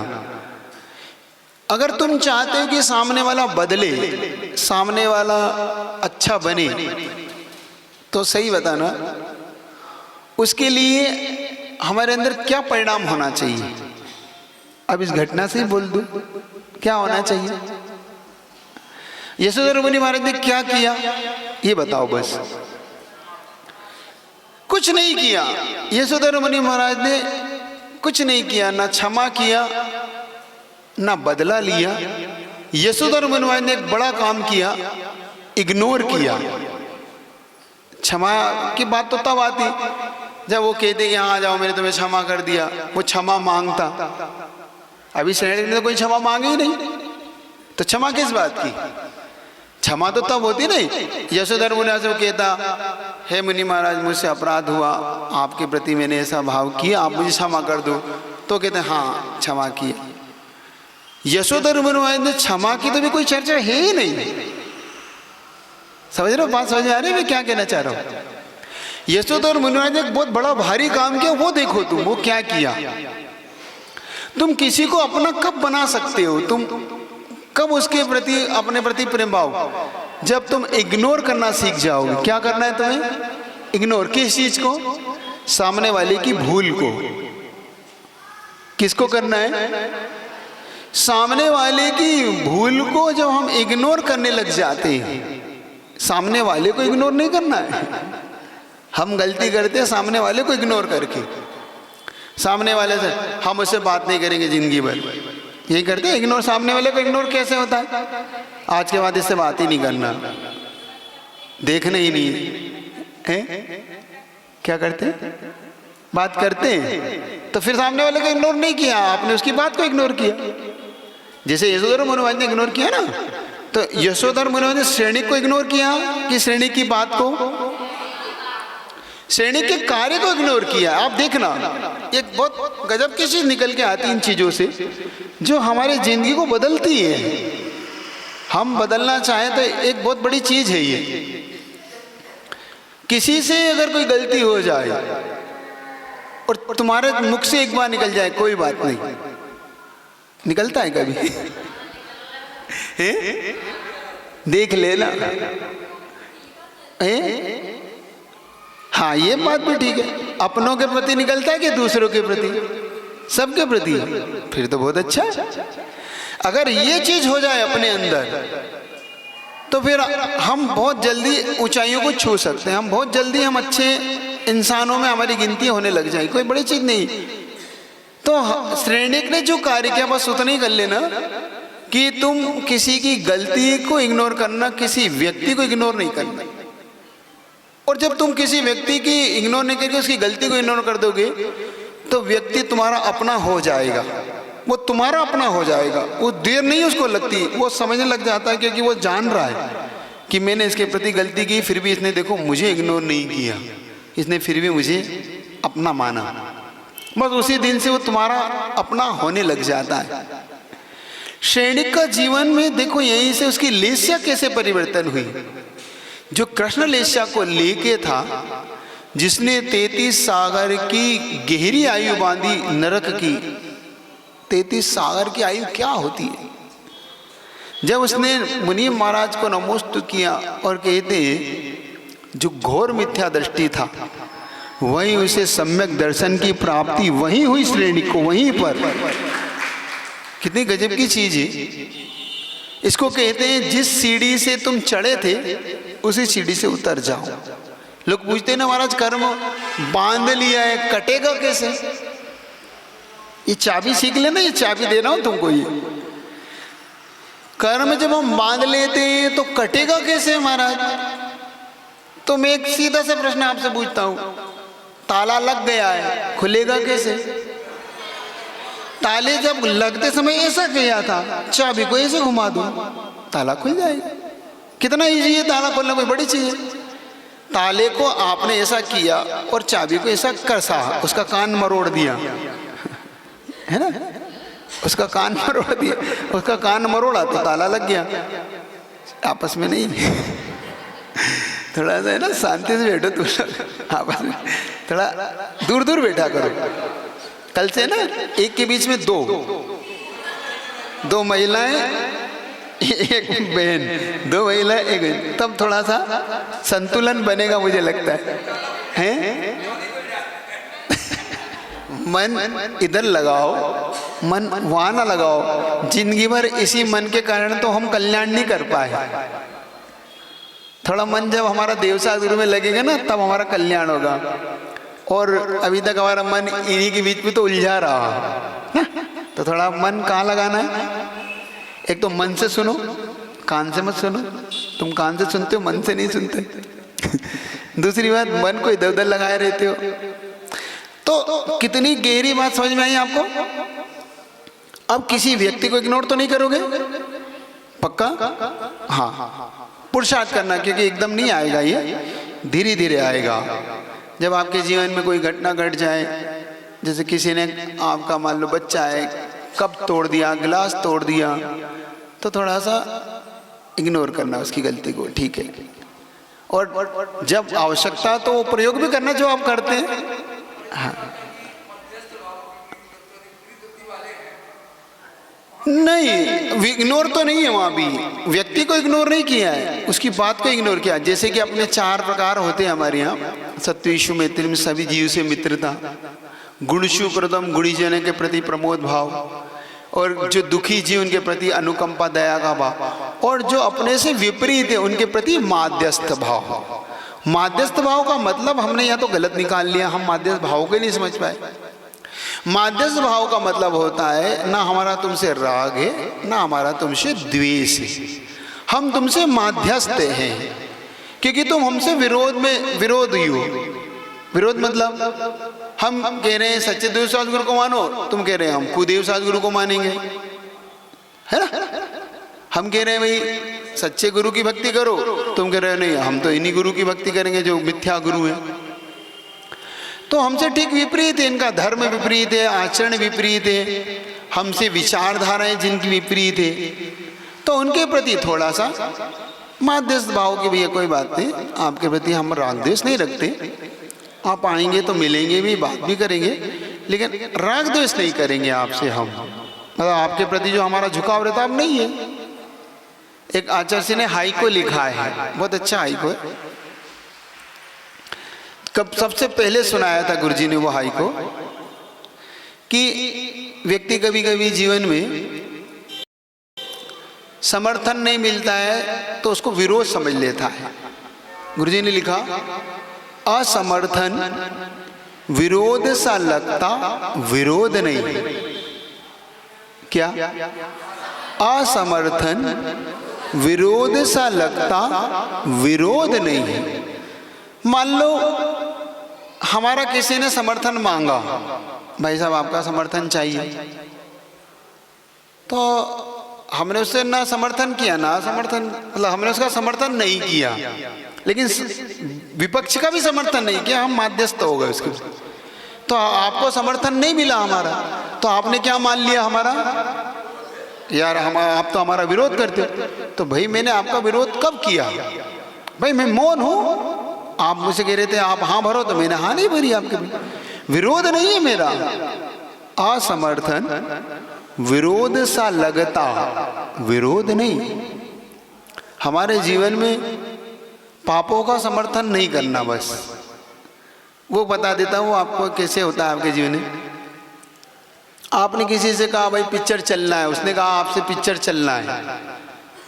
अगर तुम चाहते हो कि सामने वाला बदले, सामने वाला अच्छा बने, तो सही बताना उसके लिए हमारे अंदर क्या परिणाम होना चाहिए। अब इस घटना से ही बोल दूं, क्या होना चाहिए। यशोधर मुनि महाराज ने क्या किया ये बताओ। बस कुछ नहीं किया। यशोधर मुनि महाराज ने कुछ नहीं किया, ना क्षमा किया ना बदला लिया। यशोधर मुनि महाराज ने एक बड़ा काम किया, इग्नोर किया। क्षमा की बात तो तब आती जब वो कहते कि यहाँ आ जाओ मैंने तुम्हें क्षमा कर दिया, वो क्षमा मांगता। अभी श्रेणिक ने तो कोई क्षमा मांगी ही नहीं, तो क्षमा किस बात की। क्षमा तो तब होती नहीं। यशोधर मुनि से वो कहता, हे मुनि महाराज मुझसे अपराध हुआ, आपके प्रति मैंने ऐसा भाव किया, आप मुझे क्षमा कर दो। तो कहते हाँ क्षमा किया। यशोदा और मनुवाद ने क्षमा की तो भी कोई चर्चा है ही नहीं। समझ रहे हो बात, समझ में आ रही है मैं क्या कहना चाह रहा हूं? यशोदा और मनुवाद ने एक बहुत बड़ा भारी काम किया, वो देखो तुम वो क्या किया। तुम किसी को अपना कब बना सकते हो, तुम कब उसके प्रति अपने प्रति प्रेम भाव, जब तुम इग्नोर करना सीख जाओगे। क्या करना है तुम्हें? इग्नोर। किस चीज को? सामने वाले की भूल को। किसको करना है? सामने वाले की भूल को जब हम इग्नोर करने लग जाते हैं, सामने वाले को इग्नोर नहीं करना है। हम गलती करते हैं सामने वाले को इग्नोर करके, सामने वाले से हम उससे बात नहीं करेंगे जिंदगी भर, ये करते हैं इग्नोर। सामने वाले को इग्नोर कैसे होता है? आज के बाद इससे बात ही नहीं करना, देखना ही नहीं है। क्या करते हैं? बात करते हैं तो फिर सामने वाले को इग्नोर नहीं किया, आपने उसकी बात को इग्नोर किया। जैसे यशोधर मनुवाद ने इग्नोर किया ना, तो यशोधर मनुवाद ने श्रेणी को इग्नोर किया कि श्रेणी की बात को, श्रेणी के कार्य को इग्नोर किया। आप देखना एक बहुत गजब की चीज निकल के आती इन चीजों से, जो हमारी जिंदगी को बदलती है। हम बदलना चाहें तो एक बहुत बड़ी चीज है ये। किसी से अगर कोई गलती हो जाए और तुम्हारे मुख से एक बार निकल जाए, कोई बात नहीं, निकलता है कभी? देख लेना। हाँ ये बात भी ठीक है, अपनों के प्रति निकलता है कि दूसरों के प्रति? सबके प्रति। फिर तो बहुत अच्छा। अगर ये चीज हो जाए अपने अंदर तो फिर हम बहुत जल्दी ऊंचाइयों को छू सकते हैं। हम बहुत जल्दी हम अच्छे इंसानों में हमारी गिनती होने लग जाए, कोई बड़ी चीज नहीं। तो श्रेणिक ने जो कार्य किया बस उतना ही कर लेना कि तुम किसी की गलती को इग्नोर करना, किसी व्यक्ति को इग्नोर नहीं करना। और जब तुम किसी व्यक्ति की इग्नोर नहीं करके उसकी गलती को इग्नोर कर दोगे तो व्यक्ति तुम्हारा अपना हो जाएगा, वो तुम्हारा अपना हो जाएगा। वो देर नहीं उसको लगती, वो समझने लग जाता है, क्योंकि वो जान रहा है कि मैंने इसके प्रति गलती की, फिर भी इसने देखो मुझे इग्नोर नहीं किया, इसने फिर भी मुझे अपना माना। बस उसी दिन से वो तुम्हारा अपना होने लग जाता है। श्रेणिक का जीवन में देखो यहीं से उसकी लेस्या कैसे परिवर्तन हुई। जो कृष्ण लेस्या को लेके था, जिसने 33 सागर की गहरी आयु बांधी नरक की। 33 सागर की आयु क्या होती है? जब उसने मुनि महाराज को नमोस्तु किया और कहते जो घोर मिथ्या दृष्टि था वहीं उसे सम्यक दर्शन की प्राप्ति वहीं हुई, श्रेणी को वहीं पर। कितनी गजब की चीज है। इसको कहते हैं जिस सीढ़ी से तुम चढ़े थे उसी सीढ़ी से उतर जाओ। लोग पूछते हैं ना महाराज कर्म बांध लिया है, कटेगा कैसे? ये चाबी सीख लेना, ये चाबी दे रहा हूं तुमको। ये कर्म जब हम बांध लेते हैं तो कटेगा कैसे महाराज? तो मैं एक सीधा सा प्रश्न आपसे पूछता हूं, ताला लग गया है, खुलेगा कैसे? ताले जब लगते समय ऐसा किया था, चाबी को ऐसे घुमा दूं ताला खुल जाएगा। कितना इजी है ताला खोलना, कोई बड़ी चीज है? ताले को आपने ऐसा किया और चाबी को ऐसा कसा, उसका कान मरोड़ दिया, है ना? उसका कान मरोड़ दिया, उसका कान मरोड़ा तो ताला लग गया। आपस में नहीं थोड़ा सा है ना, शांति से बैठो तुम आपस में, थोड़ा दूर दूर बैठा करो। कल से ना एक के बीच में दो महिलाएं एक बहन, 2 महिलाएं एक बहन, तब थोड़ा सा संतुलन बनेगा मुझे लगता है? मन इधर लगाओ, मन वहां ना लगाओ। जिंदगी भर इसी मन के कारण तो हम कल्याण नहीं कर पाए। थोड़ा मन जब हमारा देवसा गुरु में लगेगा ना तब हमारा कल्याण होगा। और अभी तक हमारा मन इन्हीं के बीच में तो उलझा रहा ना। तो थोड़ा मन कहाँ लगाना है? एक तो मन से सुनो, कान से मत सुनो। तुम कान से सुनते हो, मन से नहीं सुनते। दूसरी बात, मन को इधर उधर लगाए रहते हो। तो कितनी गहरी बात समझ में आई आपको? अब किसी व्यक्ति को इग्नोर तो नहीं करोगे, पक्का? हाँ, पुरुषार्थ करना, क्योंकि एकदम नहीं आएगा, ये धीरे धीरे आएगा। जब आपके जीवन में कोई घटना घट जाए, जैसे किसी ने आपका मान लो बच्चा है, कप तोड़ दिया, गिलास तोड़ दिया, तो थोड़ा सा इग्नोर करना उसकी गलती को, ठीक है। और जब आवश्यकता तो वो प्रयोग भी करना जो आप करते हैं। हाँ, नहीं, इग्नोर तो नहीं है, वहाँ भी व्यक्ति को इग्नोर नहीं किया है, उसकी बात को इग्नोर किया। जैसे कि अपने 4 प्रकार होते हैं हमारे यहाँ, सत्वेषु मैत्री में सभी जीव से मित्रता, गुणशु प्रथम गुणीजन के प्रति प्रमोद भाव, और जो दुखी जीव उनके प्रति अनुकंपा दया का भाव, और जो अपने से विपरीत है उनके प्रति माध्यस्थ भाव। माध्यस्थ भाव का मतलब हमने या तो गलत निकाल लिया, हम माध्यस्थ भाव को नहीं समझ पाए। माध्यस्थ भाव का मतलब होता है ना हमारा तुमसे राग है ना हमारा तुमसे द्वेष है, हम तुमसे माध्यस्थ हैं, क्योंकि तुम हमसे विरोध ही हो। विरोध मतलब हम कह रहे हैं सच्चे देव सदगुरु को मानो, तुम कह रहे हैं हम कुदेव सदगुरु को मानेंगे, है ना। हम कह रहे हैं भाई सच्चे गुरु की भक्ति करो, तुम कह रहे हो नहीं हम तो इन्हीं गुरु की भक्ति करेंगे जो मिथ्या गुरु है। तो हमसे ठीक विपरीत है, इनका धर्म विपरीत है, आचरण विपरीत है, हमसे विचारधाराएं जिनकी विपरीत है, तो उनके प्रति थोड़ा सा माध्यस्थ भाव की भैया कोई बात नहीं, आपके प्रति हम राग द्वेष नहीं रखते, आप आएंगे तो मिलेंगे भी, बात भी करेंगे, लेकिन राग द्वेष नहीं करेंगे आपसे हम, मतलब आपके प्रति जो हमारा झुकाव रहता अब नहीं है। एक आचार्य जी ने हाइको लिखा है, बहुत अच्छा हाइको है, कब सबसे पहले सुनाया था गुरुजी ने वो हाइको, कि व्यक्ति कभी कभी जीवन में समर्थन नहीं मिलता है तो उसको विरोध समझ लेता है। गुरुजी ने लिखा, असमर्थन विरोध सा लगता विरोध नहीं। क्या? असमर्थन विरोध सा लगता विरोध नहीं। मान लो हमारा किसी ने समर्थन मांगा, भाई साहब आपका समर्थन चाहिए, तो हमने उससे ना समर्थन किया ना समर्थन, मतलब हमने उसका समर्थन नहीं किया, लेकिन विपक्ष का भी समर्थन नहीं किया, हम माध्यस्थ हो गए उसके। तो आपको समर्थन नहीं मिला हमारा, तो आपने क्या मान लिया हमारा, यार आप तो हमारा विरोध करते हो। तो भाई मैंने आपका विरोध कब किया? भाई मैं मौन हूं, आप मुझसे कह रहे थे आप हाँ भरो, तो मैंने हाँ नहीं भरी आपके, विरोध नहीं है मेरा। असमर्थन विरोध सा लगता विरोध नहीं। हमारे जीवन में पापों का समर्थन नहीं करना, बस वो बता देता हूँ आपको कैसे होता है आपके जीवन में। आपने किसी से कहा भाई पिक्चर चलना है, उसने कहा आपसे पिक्चर चलना है,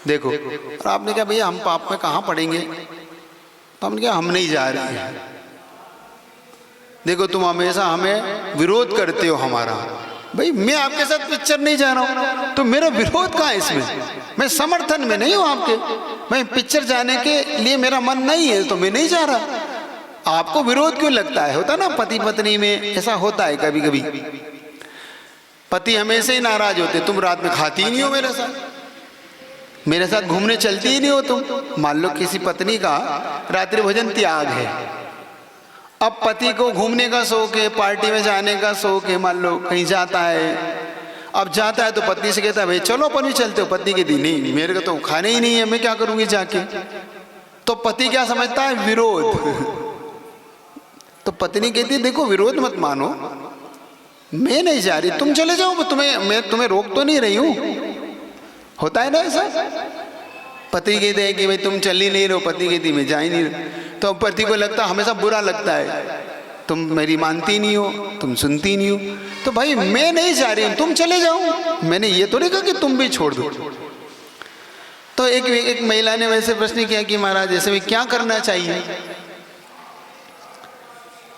देखो, और आपने कहा भैया हम पाप में कहाँ पड़ेंगे, तो हमने कहा हम नहीं जा रहे हैं। देखो तुम हमेशा हमें विरोध करते हो हमारा, भाई मैं आपके साथ पिक्चर नहीं जा रहा हूँ, तो मेरा विरोध कहाँ है इसमें? मैं समर्थन में नहीं हूँ आपके, मैं पिक्चर जाने के लिए मेरा मन नहीं है तो मैं नहीं जा रहा। आपको विरोध क्यों लगता है? होता ना पति पत्नी में ऐसा होता है कभी कभी, पति हमेशा ही नाराज होते, तुम रात में खाती ही नहीं हो मेरे साथ घूमने चलती ही नहीं हो तुम। मान लो किसी पत्नी का रात्रि भोजन त्याग है, अब पति को घूमने का शौक है, पार्टी में जाने का शौक है, मान लो कहीं जाता है, अब जाता है तो पत्नी से कहता है भाई चलो अपन भी चलते हो, पत्नी कहती नहीं मेरे को तो खाने ही नहीं है, मैं क्या करूंगी जाके। तो पति क्या समझता है? विरोध। तो पत्नी कहती है देखो विरोध मत मानो, मैं नहीं जा रही, तुम चले जाओ, मैं तुम्हें रोक तो नहीं रही हूं। होता है ना ऐसा, पति कहते हैं कि भाई तुम चल ही नहीं रहो, पति कहती मैं जा ही नहीं रही, तो पति को लगता हमेशा बुरा लगता है, तुम मेरी मानती नहीं हो, तुम सुनती नहीं हो, तो भाई मैं नहीं जा रही हूँ, तुम चले जाओ, मैंने ये तो नहीं कहा कि तुम भी छोड़ दो। तो एक महिला ने वैसे प्रश्न किया कि महाराज ऐसे में क्या करना चाहिए?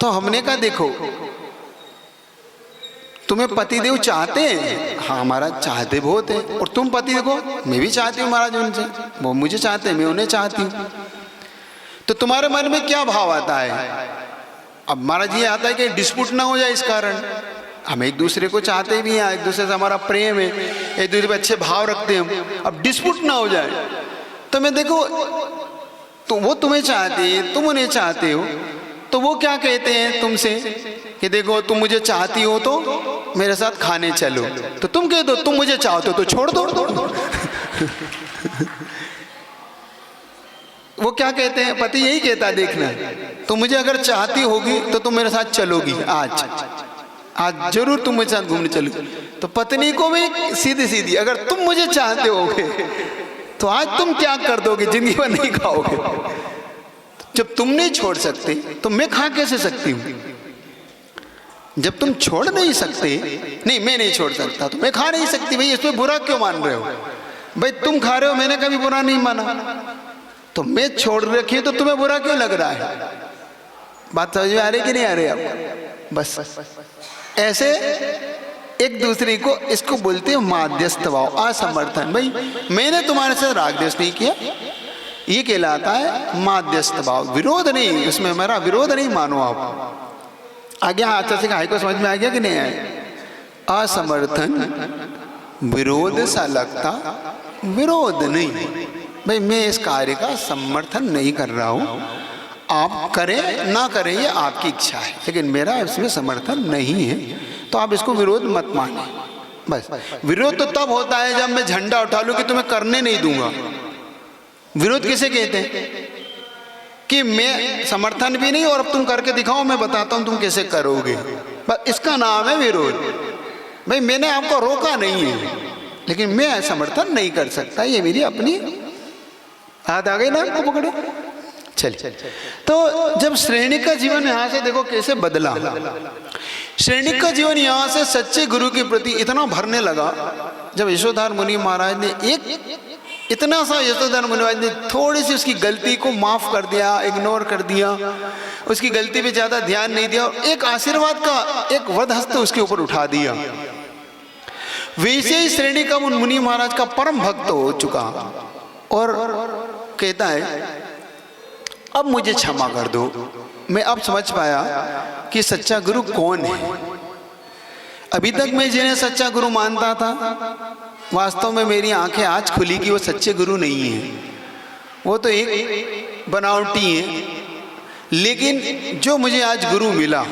तो हमने कहा देखो तुम्हें पतिदेव चाहते हैं, हाँ हमारा चाहते बहुत है, और तुम पति देखो मैं भी चाहती हूँ महाराज उनसे, वो मुझे चाहते हैं मैं उन्हें चाहती हूँ, तो तुम्हारे मन में क्या भाव आता है? अब महाराज ये आता है कि डिस्प्यूट ना हो जाए इस कारण, हम एक दूसरे को चाहते भी हैं, एक दूसरे से हमारा प्रेम है, एक दूसरे पे अच्छे भाव रखते हैं हम, अब डिस्प्यूट ना हो जाए। तो मैं देखो तो वो तुम्हें चाहती है, तुम उन्हें चाहते हो, तो वो क्या कहते हैं तुमसे कि देखो तुम मुझे चाहती हो तो मेरे साथ खाने चलो, तो तुम कह दो तुम मुझे चाहते हो तो छोड़ दो। वो क्या कहते हैं, पति यही कहता है, देखना तुम मुझे अगर चाहती होगी तो तुम मेरे साथ चलोगी, आज जरूर तुम मेरे साथ घूमने चलोगी। तो पत्नी को भी सीधी सीधी, अगर तुम मुझे चाहते होगे तो आज तुम क्या कर दोगे, जिंदगी भर नहीं खाओगे। जब तुम नहीं छोड़ सकते तो मैं खा कैसे सकती हूँ? जब तुम छोड़ नहीं सकते, नहीं मैं नहीं छोड़ सकता तो मैं खा नहीं सकती। भाई इसमें बुरा क्यों मान रहे हो? भाई तुम खा रहे हो, मैंने कभी बुरा नहीं माना, तो मैं छोड़ रखी तो तुम्हें बुरा क्यों लग रहा है? बात समझ में आ रही कि नहीं आ रही आप? बस ऐसे एक दूसरे को, इसको बोलते हैं माध्यस्थ भाव, असमर्थन। भाई मैंने तुम्हारे साथ राग द्वेष नहीं किया, ये कहलाता है माध्यस्थ भाव। विरोध नहीं, उसमें मेरा विरोध नहीं मानो आप। आ गया अच्छा से हाई को समझ में आ गया कि नहीं आया? असमर्थन विरोध सा लगता, विरोध नहीं। भाई मैं इस कार्य का समर्थन नहीं कर रहा हूं, आप करें ना करें ये आपकी इच्छा है, लेकिन मेरा इसमें समर्थन नहीं है, तो आप इसको विरोध मत माने। बस विरोध तो तब होता है जब मैं झंडा उठा लूं कि तुम्हें करने नहीं दूंगा। विरोध किसे कहते हैं? कि मैं समर्थन भी नहीं और अब तुम करके दिखाओ, मैं बताता हूं तुम कैसे करोगे, बस इसका नाम है विरोध। भाई मैंने आपको रोका नहीं है, लेकिन मैं समर्थन नहीं कर सकता, ये मेरी अपनी हाथ आ गई ना आपको पकड़े। चलिए, तो जब श्रेणिक का जीवन यहां से देखो कैसे बदला। श्रेणिक का जीवन यहां से सच्चे गुरु के प्रति इतना भरने लगा, जब यशोधर मुनि महाराज ने इतना सा यशोधर मुनि महाराज ने थोड़ी सी उसकी गलती को माफ कर दिया, इग्नोर कर दिया, उसकी गलती पे ज्यादा ध्यान नहीं दिया, और एक आशीर्वाद का एक वरदहस्त उसके ऊपर उठा दिया। वैसे ही श्रेणी का मुनि महाराज का परम भक्त हो चुका और कहता है अब मुझे क्षमा कर दो, मैं अब समझ पाया कि सच्चा गुरु कौन है। अभी तक मैं जिन्हें सच्चा गुरु मानता था, वास्तव में मेरी आंखें आज खुली कि वो सच्चे गुरु नहीं है, वो तो एक बनावटी है। लेकिन जो मुझे आज गुरु मिला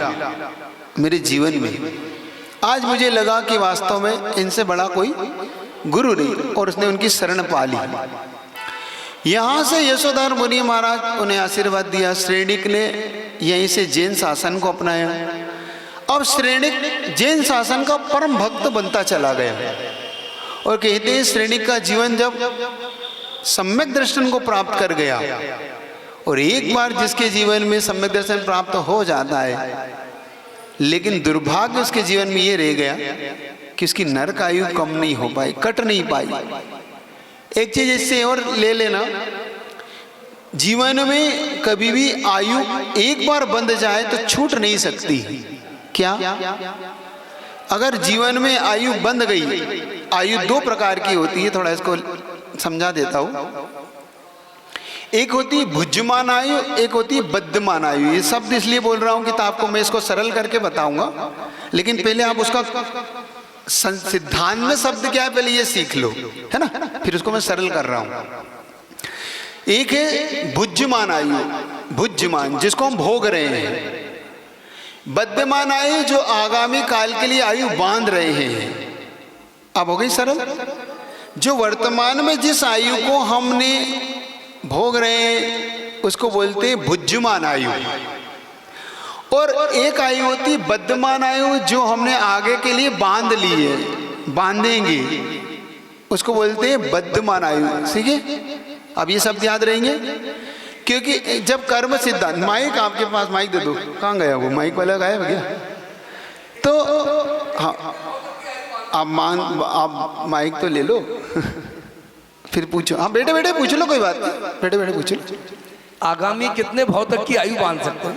मेरे जीवन में, आज मुझे लगा कि वास्तव में इनसे बड़ा कोई गुरु नहीं, और उसने उनकी शरण पा ली। यहाँ से यशोधर मुनि महाराज उन्हें आशीर्वाद दिया। श्रेणिक ने यहीं से जैन शासन को अपनाया। अब श्रेणिक जैन शासन का परम भक्त बनता चला गया, और कहते हैं श्रेणिक का जीवन जब सम्यक दर्शन को प्राप्त कर गया, और एक बार जिसके जीवन में सम्यक दर्शन प्राप्त हो जाता है, लेकिन दुर्भाग्य उसके जीवन में ये रह गया कि उसकी नरक आयु कम नहीं हो पाई, कट नहीं पाई। एक चीज इससे और ले लेना, जीवन में कभी भी आयु एक बार बंध जाए तो छूट नहीं सकती। क्या? अगर जीवन में आयु बंध गई, आयु दो प्रकार की होती है, थोड़ा इसको समझा देता हूं। एक होती है भुज्यमान आयु, एक होती है बद्धमान आयु। ये शब्द इसलिए बोल रहा हूं कि आपको मैं इसको सरल करके बताऊंगा, लेकिन पहले आप उसका सिद्धांत में शब्द क्या है पहले ये सीख लो, है ना, फिर उसको मैं सरल कर रहा हूं। एक है भुज्यमान आयु, भुज्यमान जिसको हम भोग रहे हैं। बद्धमान आयु जो आगामी काल के लिए आयु बांध रहे हैं। अब हो गई सरल। जो वर्तमान में जिस आयु को हमने भोग रहे हैं उसको बोलते हैं भुज्यमान आयु, और एक आयु होती है बद्धमान आयु जो हमने आगे के लिए बांध ली है, बांधेंगे, उसको बोलते हैं बद्धमान आयु। ठीक है, अब ये शब्द याद रहेंगे, क्योंकि जब कर्म सिद्धांत, माइक आपके पास माइक दे दो, कहाँ गया वो माइक वाला, गायब गया? तो हाँ, आप माइक तो ले लो फिर पूछो। हाँ बेटे बेटे पूछ लो, कोई बात नहीं, बेटे बेटे पूछ लो। आगामी कितने भाव तक की आयु बांध सकते हैं?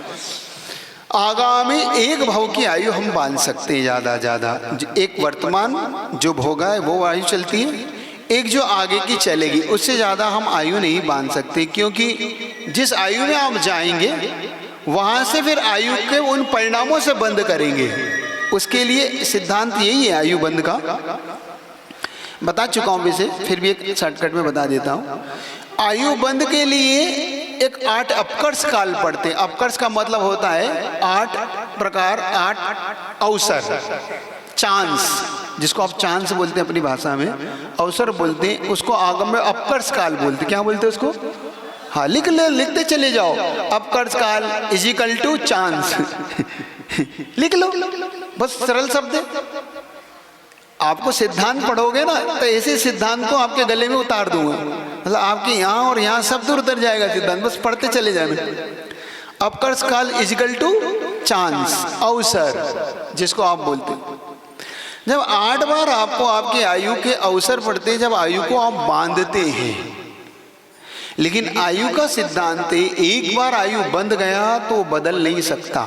आगामी एक भाव की आयु हम बांध सकते हैं ज्यादा ज्यादा। एक वर्तमान जो भोगा है वो आयु चलती है, एक जो आगे की चलेगी, उससे ज्यादा हम आयु नहीं बांध सकते, क्योंकि जिस आयु में आप जाएंगे वहां से फिर आयु के उन परिणामों से बंद करेंगे। उसके लिए सिद्धांत यही है आयु बंद का। बता चुका हूं वैसे, फिर भी एक शॉर्टकट में बता देता हूं। आयु बंद के लिए एक 8 अपकर्ष काल पड़ते हैं। अपकर्ष का मतलब होता है 8 प्रकार, 8 अवसर। चांस, जिसको आप चांस बोलते हैं अपनी भाषा में, अवसर बोलते हैं, उसको आगम में अपकर्ष काल बोलते हैं। क्या बोलते हैं उसको? हाँ, लिखते चले जाओ, अपकर्ष काल इजिकल टू चांस। लिख लो, बस सरल शब्द है। आपको सिद्धांत पढ़ोगे ना तो ऐसे सिद्धांत को आपके गले में उतार दूंगा, मतलब आपके यहाँ और यहाँ सब दूर उतर जाएगा सिद्धांत, बस पढ़ते चले जाना। अपकर्ष काल इजिकल टू चांस, अवसर जिसको आप बोलते हैं। जब 8 बार आपको आपके आयु के अवसर पड़ते हैं, जब आयु को आप बांधते हैं, लेकिन आयु का सिद्धांत है एक बार आयु बंध गया तो बदल नहीं सकता।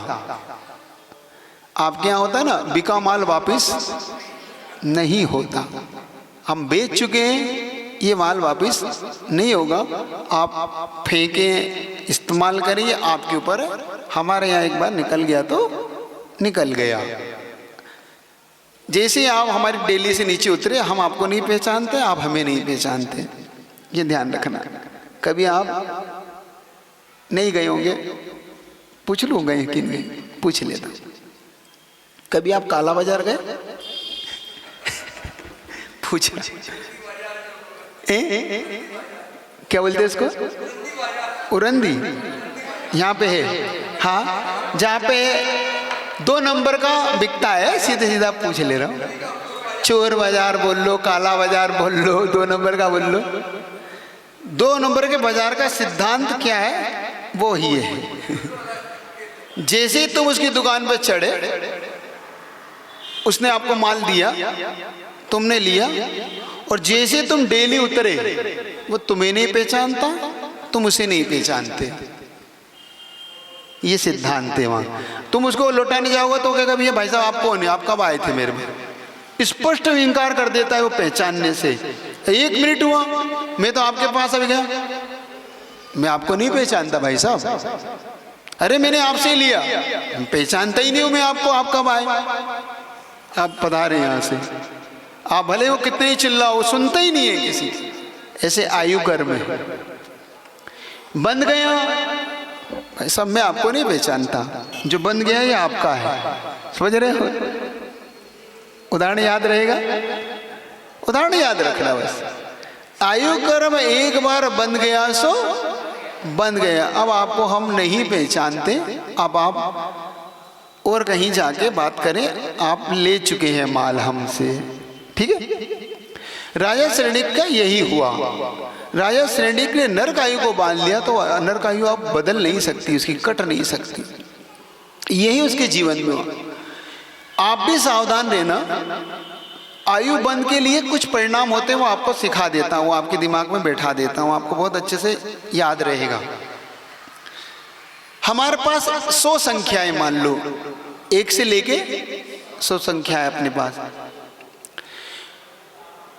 आपके यहाँ होता है ना, बिका माल वापिस नहीं होता। हम बेच चुके हैं, ये माल वापिस नहीं होगा। आप फेंकें, इस्तेमाल करिए, आपके ऊपर है। हमारे यहाँ एक बार निकल गया तो निकल गया। जैसे आप हमारी डेली से नीचे उतरे, हम आपको नहीं पहचानते, आप हमें नहीं पहचानते, ये ध्यान रखना। कभी आप नहीं गए होंगे, पूछ लो गए कि नहीं, पूछ लेता। कभी आप काला बाजार गए? पूछ क्या बोलते हैं इसको? उरंदी यहाँ पे है। हाँ, जहाँ पे 2 नंबर का बिकता है, सीधे सीधा पूछ ले रहा हूँ। चोर बाजार बोल लो, काला बाजार बोल लो, 2 नंबर का बोल लो। 2 नंबर के बाजार का सिद्धांत क्या है? वो ही है, जैसे ही तुम उसकी दुकान पर चढ़े, उसने आपको माल दिया, तुमने लिया, और जैसे तुम डेली उतरे, वो तुम्हें नहीं पहचानता, तुम उसे नहीं पहचानते। ये सिद्धांत है वहाँ। तुम उसको लौटाने जाओगे तो कहेगा भैया भाई साहब आप कौन है, आप कब आए थे मेरे में? स्पष्ट इनकार कर देता है वो पहचानने से। 1 मिनट हुआ, मैं तो आपके पास आ गया, मैं आपको नहीं पहचानता भाई साहब। अरे मैंने आपसे लिया, पहचानता ही नहीं हूँ मैं आपको, आप कब आए? आप पधारे यहाँ से। आप भले वो कितने ही चिल्लाओ, वो सुनता ही नहीं है किसी। ऐसे आयु कर्म में बंध गया, भाई साहब मैं आपको नहीं पहचानता, जो बंध गया ये आपका है। समझ रहे हो? उदाहरण याद रहेगा, उदाहरण याद रखना बस। आयु कर्म एक बार बंध गया सो बंध गया। अब आपको हम नहीं पहचानते, अब आप और कहीं जाके बात करें, आप ले चुके हैं माल हमसे, ठीक है? राजा श्रेणिक का यही हुआ। राजा श्रेणिक ने नरकायु को बांध लिया, तो नरकायु आप बदल नहीं सकती, उसकी कट नहीं सकती। यही उसके जीवन में हुआ। आप भी सावधान रहना, आयु बंध के लिए कुछ परिणाम होते हैं, वो आपको सिखा देता हूँ, आपके दिमाग में बैठा देता हूँ, आपको बहुत अच्छे से याद रहेगा। हमारे पास 100 संख्याएं, मान लो 1 से लेके 100 संख्याएं अपने पास।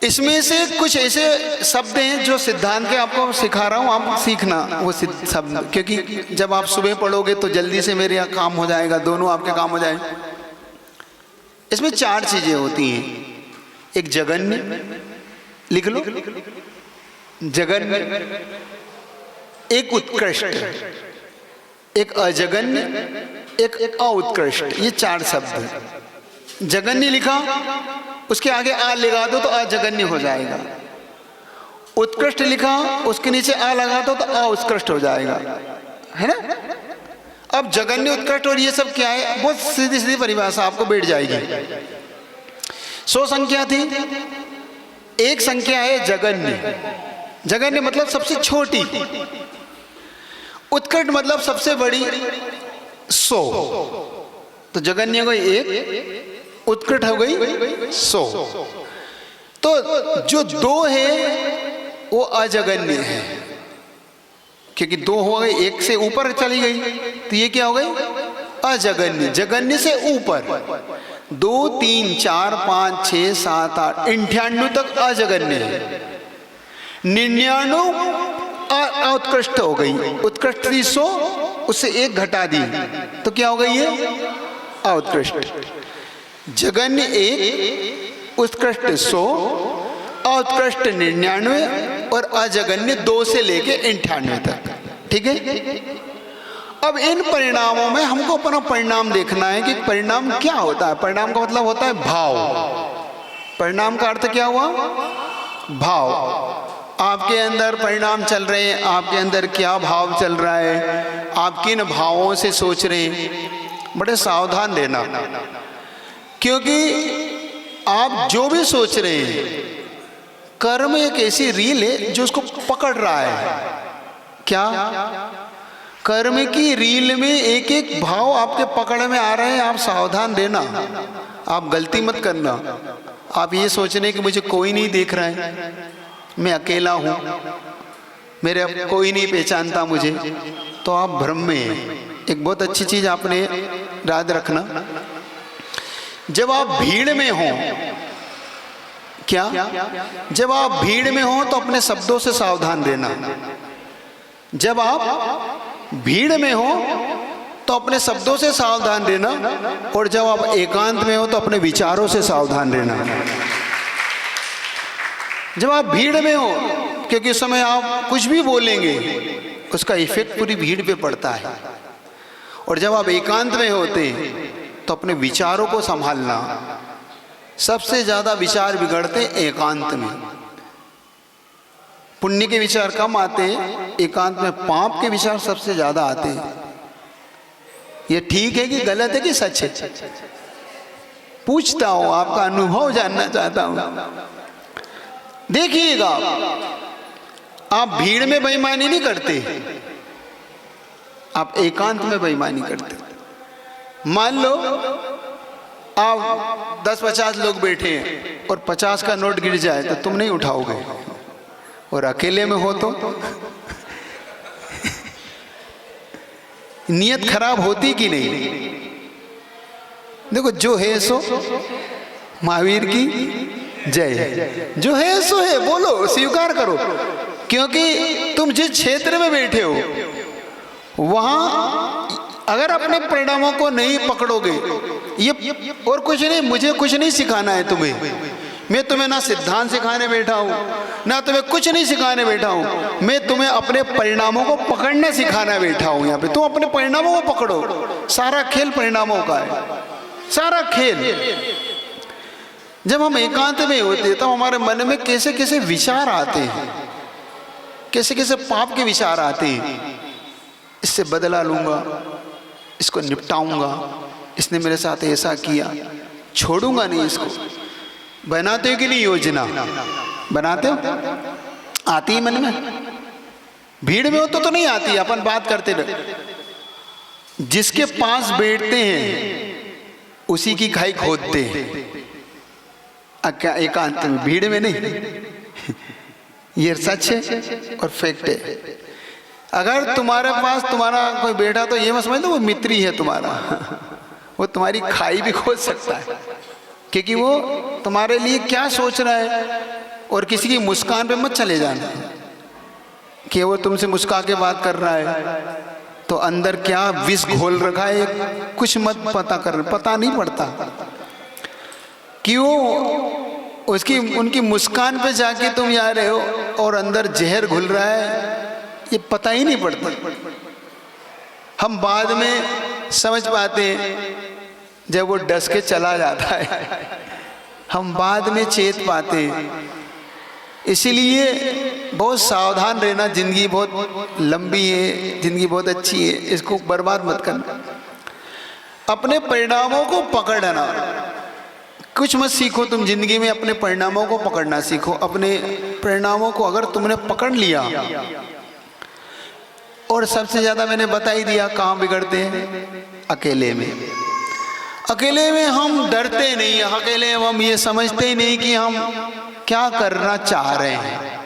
इसमें से कुछ ऐसे शब्द हैं जो सिद्धांत के आपको सिखा रहा हूँ, आप सीखना वो शब्द, क्योंकि जब आप सुबह पढ़ोगे तो जल्दी से मेरे यहाँ काम हो जाएगा, दोनों आपके काम हो जाएंगे। इसमें 4 चीजें होती हैं। एक जगन्य, लिख लो, जगन्य, एक उत्कृष्ट, एक अजगन्य, एक अउत्कृष्ट, ये 4 शब्द हैं। जगन्य लिखा, उसके आगे आ लगा दो तो अजगन्य हो जाएगा। उत्कृष्ट लिखा, उसके नीचे आ लगा दो तो अउत्कृष्ट हो जाएगा, है ना? अब जगन्य, उत्कृष्ट और ये सब क्या है, बहुत सीधी सीधी परिभाषा आपको बैठ जाएगी। 100 संख्या थी, एक संख्या है जगन्य। जगन्य मतलब सबसे छोटी, उत्कृष्ट मतलब सबसे बड़ी 100। तो जगन्य हो गई 1, उत्कृष्ट हो गई 100। तो जो 2 है वो अजगन्य है, क्योंकि 2 हो गई, 1 से ऊपर चली गई, तो ये क्या हो गई? अजगन्य। जगन्य से ऊपर 2, 3, 4, 5, 6, 7, 8, 98 तक अजगन्य है। 99 उत्कृष्ट हो गई। उत्कृष्ट थी 100, उससे 1 घटा दी तो क्या हो गई है? अउत्कृष्ट। जगन्य 1, उत्कृष्ट 100, अउत्कृष्ट 99 और अजगन्य 2 से लेके 98 तक, ठीक है? अब इन परिणामों में हमको अपना परिणाम देखना है कि परिणाम क्या होता है। परिणाम का मतलब होता है भाव। परिणाम का अर्थ क्या हुआ? भाव। आपके अंदर परिणाम चल रहे हैं, आपके अंदर क्या भाव चल रहा है, आप किन भावों से सोच रहे हैं, बड़े सावधान रहना। क्योंकि आप जो भी सोच रहे हैं, कर्म एक ऐसी रील है जो उसको पकड़ रहा है। क्या? कर्म की रील में एक एक भाव आपके पकड़ में आ रहे हैं। आप सावधान रहना, आप गलती मत करना। आप ये सोच रहे हैं कि मुझे कोई नहीं देख रहा है, मैं अकेला हूँ, मेरे अब कोई नहीं पहचानता मुझे, तो आप भ्रम में हैं। एक बहुत अच्छी चीज़ आपने याद रखना, जब आप भीड़ में हो, क्या? जब आप भीड़ में हो तो अपने शब्दों से सावधान रहना। जब आप भीड़ में हो तो अपने शब्दों से सावधान रहना, और जब आप एकांत में हो तो अपने विचारों से सावधान रहना। जब आप भीड़ में हो, क्योंकि उस समय आप कुछ भी बोलेंगे उसका इफेक्ट पूरी भीड़ पे पड़ता है। और जब आप एकांत में होते तो अपने विचारों को संभालना। सबसे ज्यादा विचार बिगड़ते एकांत में। पुण्य के विचार कम आते हैं, एकांत में पाप के विचार सबसे ज्यादा आते हैं। ये ठीक है कि गलत है कि सच है? पूछता हूं, आपका अनुभव जानना चाहता हूं। देखिएगा, आप भीड़ में बेईमानी नहीं करते, आप एकांत में बेईमानी करते। मान लो आप 10-50 लोग बैठे हैं और 50 का नोट गिर जाए तो तुम नहीं उठाओगे, और अकेले में हो तो नियत खराब होती कि नहीं? देखो, जो है सो महावीर की जय। जो है सो है, बोलो, स्वीकार करो। क्योंकि तुम जिस क्षेत्र में बैठे हो वहां अगर अपने परिणामों को नहीं पकड़ोगे, ये और कुछ नहीं, मुझे कुछ नहीं सिखाना है तुम्हें। मैं तुम्हें ना सिद्धांत सिखाने बैठा हूँ, ना तुम्हें कुछ नहीं सिखाने बैठा हूँ। मैं तुम्हें अपने परिणामों को पकड़ना सिखाना बैठा हूँ यहाँ पे। तुम अपने परिणामों को पकड़ो। सारा खेल परिणामों का है, सारा खेल। जब हम एकांत में होते हैं तो हमारे मन में कैसे कैसे विचार आते हैं, कैसे कैसे पाप के विचार आते हैं। इससे बदला लूंगा, इसको निपटाऊंगा, इसने मेरे साथ ऐसा किया, छोड़ूंगा नहीं इसको। बनाते हो कि नहीं योजना? बनाते हो? आती है मन में? भीड़ में हो तो नहीं आती, अपन बात करते रहे। जिसके पास बैठते हैं उसी की खाई खोदते हैं। क्या एकांत में, भीड़ में नहीं। ये सच है और फैक्ट है। अगर तुम्हारे पास तुम्हारा कोई बेटा तो ये मत समझ लो वो मित्री है तुम्हारा। वो तुम्हारी खाई भी खोद सकता है, क्योंकि वो तुम्हारे लिए क्या सोच रहा है। और किसी की मुस्कान पे मत चले जाना कि वो तुमसे मुस्का के बात कर रहा है तो अंदर क्या विष घोल रखा है, कुछ मत पता नहीं पड़ता कि वो उसकी उनकी मुस्कान पे जाके तुम जा रहे हो और अंदर जहर घुल रहा है, ये पता ही नहीं पड़ता। हम बाद में समझ पाते हैं जब वो डस के चला जाता है, हम बाद में चेत पाते हैं। इसीलिए बहुत सावधान रहना। जिंदगी बहुत लंबी है, जिंदगी बहुत अच्छी है, इसको बर्बाद मत करना। अपने परिणामों को पकड़ना। कुछ मत सीखो तुम जिंदगी में, अपने परिणामों को पकड़ना सीखो। अपने परिणामों को अगर तुमने पकड़ लिया, और सबसे ज्यादा मैंने बता ही दिया कहाँ बिगड़ते हैं, अकेले में। अकेले में हम डरते नहीं, अकेले में हम ये समझते ही नहीं कि हम क्या करना चाह रहे हैं।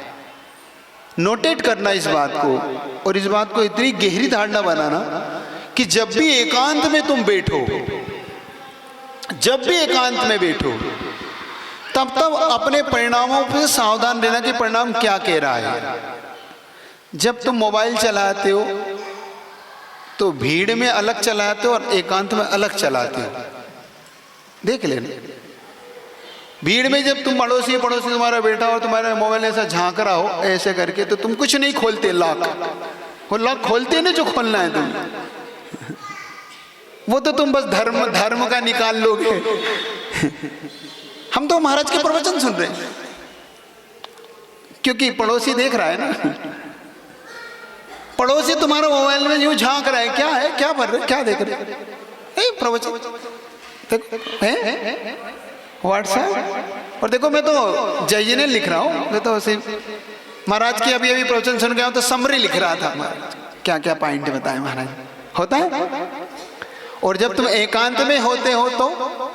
नोटेट करना इस बात को, और इस बात को इतनी गहरी धारणा बनाना कि जब भी एकांत में तुम बैठो, जब भी एकांत में बैठो, तब तब अपने परिणामों पर सावधान रहना कि परिणाम क्या कह रहा है। जब तुम मोबाइल चलाते हो तो भीड़ में अलग चलाते हो और एकांत में अलग चलाते हो। देख लेना, भीड़ में जब तुम पड़ोसी तुम्हारा बेटा और तुम्हारा मोबाइल ऐसा झांक रहा हो ऐसे करके, तो तुम कुछ नहीं खोलते, लॉक। वो लॉक खोलते नहीं जो खोलना है तुम। वो तो तुम बस धर्म धर्म का निकाल लोगे। हम तो महाराज के प्रवचन सुन रहे हैं, क्योंकि पड़ोसी देख रहा है ना। पड़ोसी तुम्हारा मोबाइल में यूं झांक रहा है, क्या है, क्या भर रहे, क्या देख रहे, प्रवचन देखो है व्हाट्सएप। और देखो मैं तो जयने लिख रहा हूँ, मैं तो महाराज की अभी प्रवचन सुन गया हूँ, तो समरी लिख रहा था महाराज, क्या क्या पॉइंट बताए महाराज। होता है। और जब तुम एकांत में होते हो तो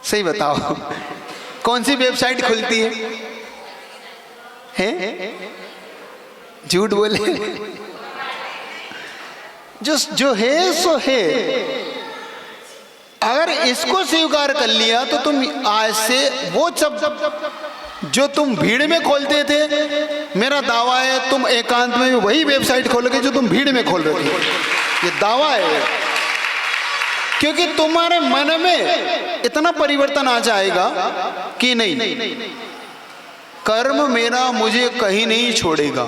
सही बताओ कौन सी वेबसाइट खुलती है? झूठ बोले, जो है सो है। अगर इसको स्वीकार कर लिया तो तुम आज से वो सब जो तुम भीड़ में खोलते थे, मेरा दावा है तुम एकांत में वही वेबसाइट खोलोगे जो तुम भीड़ में खोल रहे थे। ये दावा है, क्योंकि तुम्हारे मन में इतना परिवर्तन आ जाएगा कि नहीं, कर्म मेरा मुझे कहीं नहीं छोड़ेगा।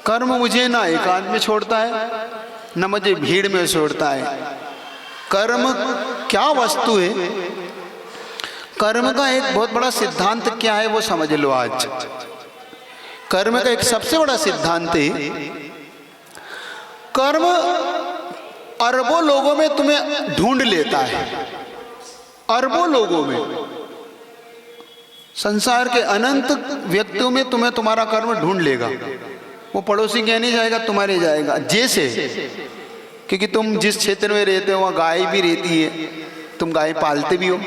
कर्म मुझे ना एकांत में छोड़ता है, न मुझे भीड़ में छोड़ता है। कर्म क्या वस्तु है, कर्म का एक बहुत बड़ा सिद्धांत क्या है वो समझ लो आज। कर्म का एक सबसे बड़ा सिद्धांत है, कर्म अरबों लोगों में तुम्हें ढूंढ लेता है। अरबों लोगों में, संसार के अनंत व्यक्तियों में तुम्हें तुम्हारा कर्म ढूंढ लेगा। वो पड़ोसी के नहीं जाएगा, तुम्हारे जाएगा। जैसे क्योंकि तुम जिस क्षेत्र में रहते हो वहाँ गाय भी रहती है, तुम गाय पालते भी हो,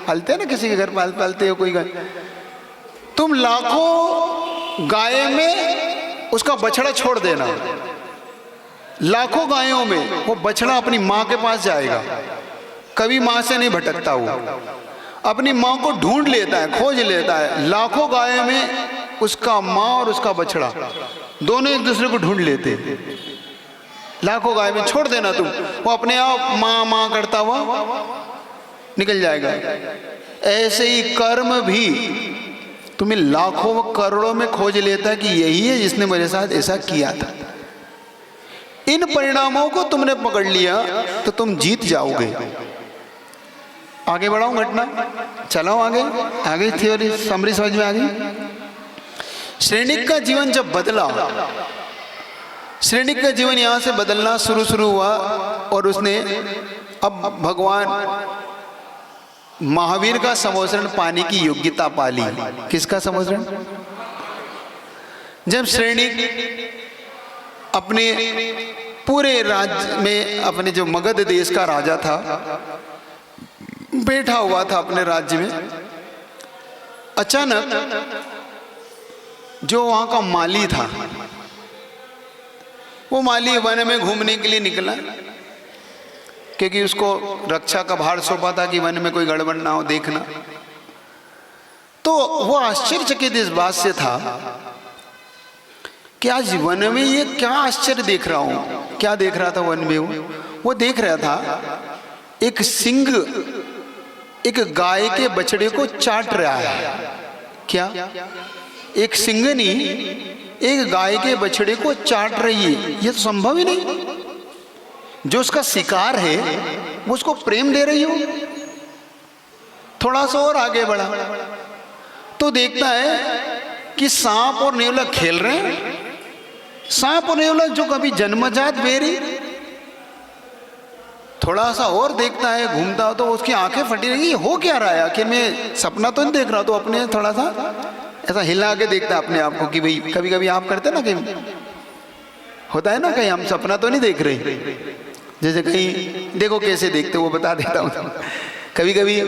पालते हैं ना, किसी के घर पालते हो कोई गाय। तुम लाखों गाय में उसका बछड़ा छोड़ देना, लाखों गायों में वो बछड़ा अपनी माँ के पास जाएगा, कभी माँ से नहीं भटकता। वो अपनी माँ को ढूंढ लेता है, खोज लेता है। लाखों गायों में उसका माँ और उसका बछड़ा दोनों एक दूसरे को ढूंढ लेते हैं। लाखों गाय में छोड़ देना तुम, वो अपने आप माँ माँ करता हुआ निकल जाएगा। ऐसे ही कर्म भी तुम्हें लाखों करोड़ों में खोज लेता है कि यही है जिसने मेरे साथ ऐसा किया था। इन परिणामों को तुमने पकड़ लिया तो तुम जीत जाओगे। आगे बढ़ाऊं घटना, चलाओ आगे। आगे थ्योरी समरी समझ में आ गई। श्रेणिक का जीवन जब बदला, श्रेणिक का जीवन यहां से बदलना शुरू हुआ और उसने अब भगवान महावीर का समोसरण पाने की योग्यता पाली। किसका समोसरण? जब श्रेणिक अपने पूरे राज्य में, अपने जो मगध देश का राजा था, बैठा हुआ था अपने राज्य में, अचानक जो वहां का माली था, वो माली वन में घूमने के लिए निकला, क्योंकि उसको रक्षा का भार सौंपा था कि वन में कोई गड़बड़ ना हो देखना। तो वो आश्चर्यचकित इस बात से था कि आज वन में ये क्या आश्चर्य देख रहा हूं। क्या देख रहा था वन में? वो देख रहा था एक सिंह एक गाय के बछड़े को चाट रहा है। क्या? एक सिंघनी एक गाय के बछड़े को चाट रही है? ये तो संभव ही नहीं। जो उसका शिकार है वो उसको प्रेम दे रही हो। थोड़ा सा और आगे बढ़ा तो देखता है कि सांप और नेवला खेल रहे हैं। सांप और नेवला जो कभी जन्मजात बेरी। थोड़ा सा और देखता है, घूमता हो तो उसकी आंखें फटी रही। हो क्या रहा है? आखिर में सपना तो नहीं देख रहा। तो अपने थोड़ा सा ऐसा हिला के देखता है अपने आप को कि भाई, कभी कभी आप करते ना, कहीं होता है ना, कहीं हम सपना तो नहीं देख रहे। जैसे कहीं देखो कैसे देखते वो बता देता हूँ। कभी कभी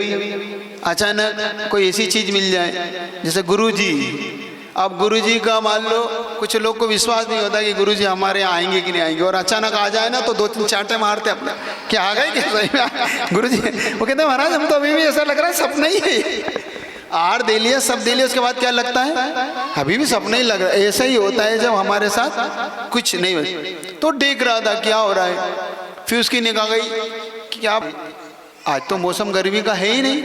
अचानक कोई ऐसी चीज मिल जाए, जैसे गुरुजी। अब गुरुजी का मान लो कुछ लोग को विश्वास नहीं होता कि गुरुजी हमारे यहाँ आएंगे कि नहीं आएंगे, और अचानक आ जाए ना तो 2-3 चांटे मारते अपने, क्या आ गए क्या सही में गुरुजी? वो कहते हैं महाराज हम तो अभी भी ऐसा लग रहा है सपना ही है। आहार दे लिया, सब दे लिया, उसके बाद क्या लगता है? अभी भी सपना ही लग रहा है। ऐसा ही होता है जब हमारे साथ कुछ नहीं हो। तो देख रहा था क्या हो रहा है। फिर उसकी निगाह गई कि क्या आज तो मौसम गर्मी का है ही नहीं,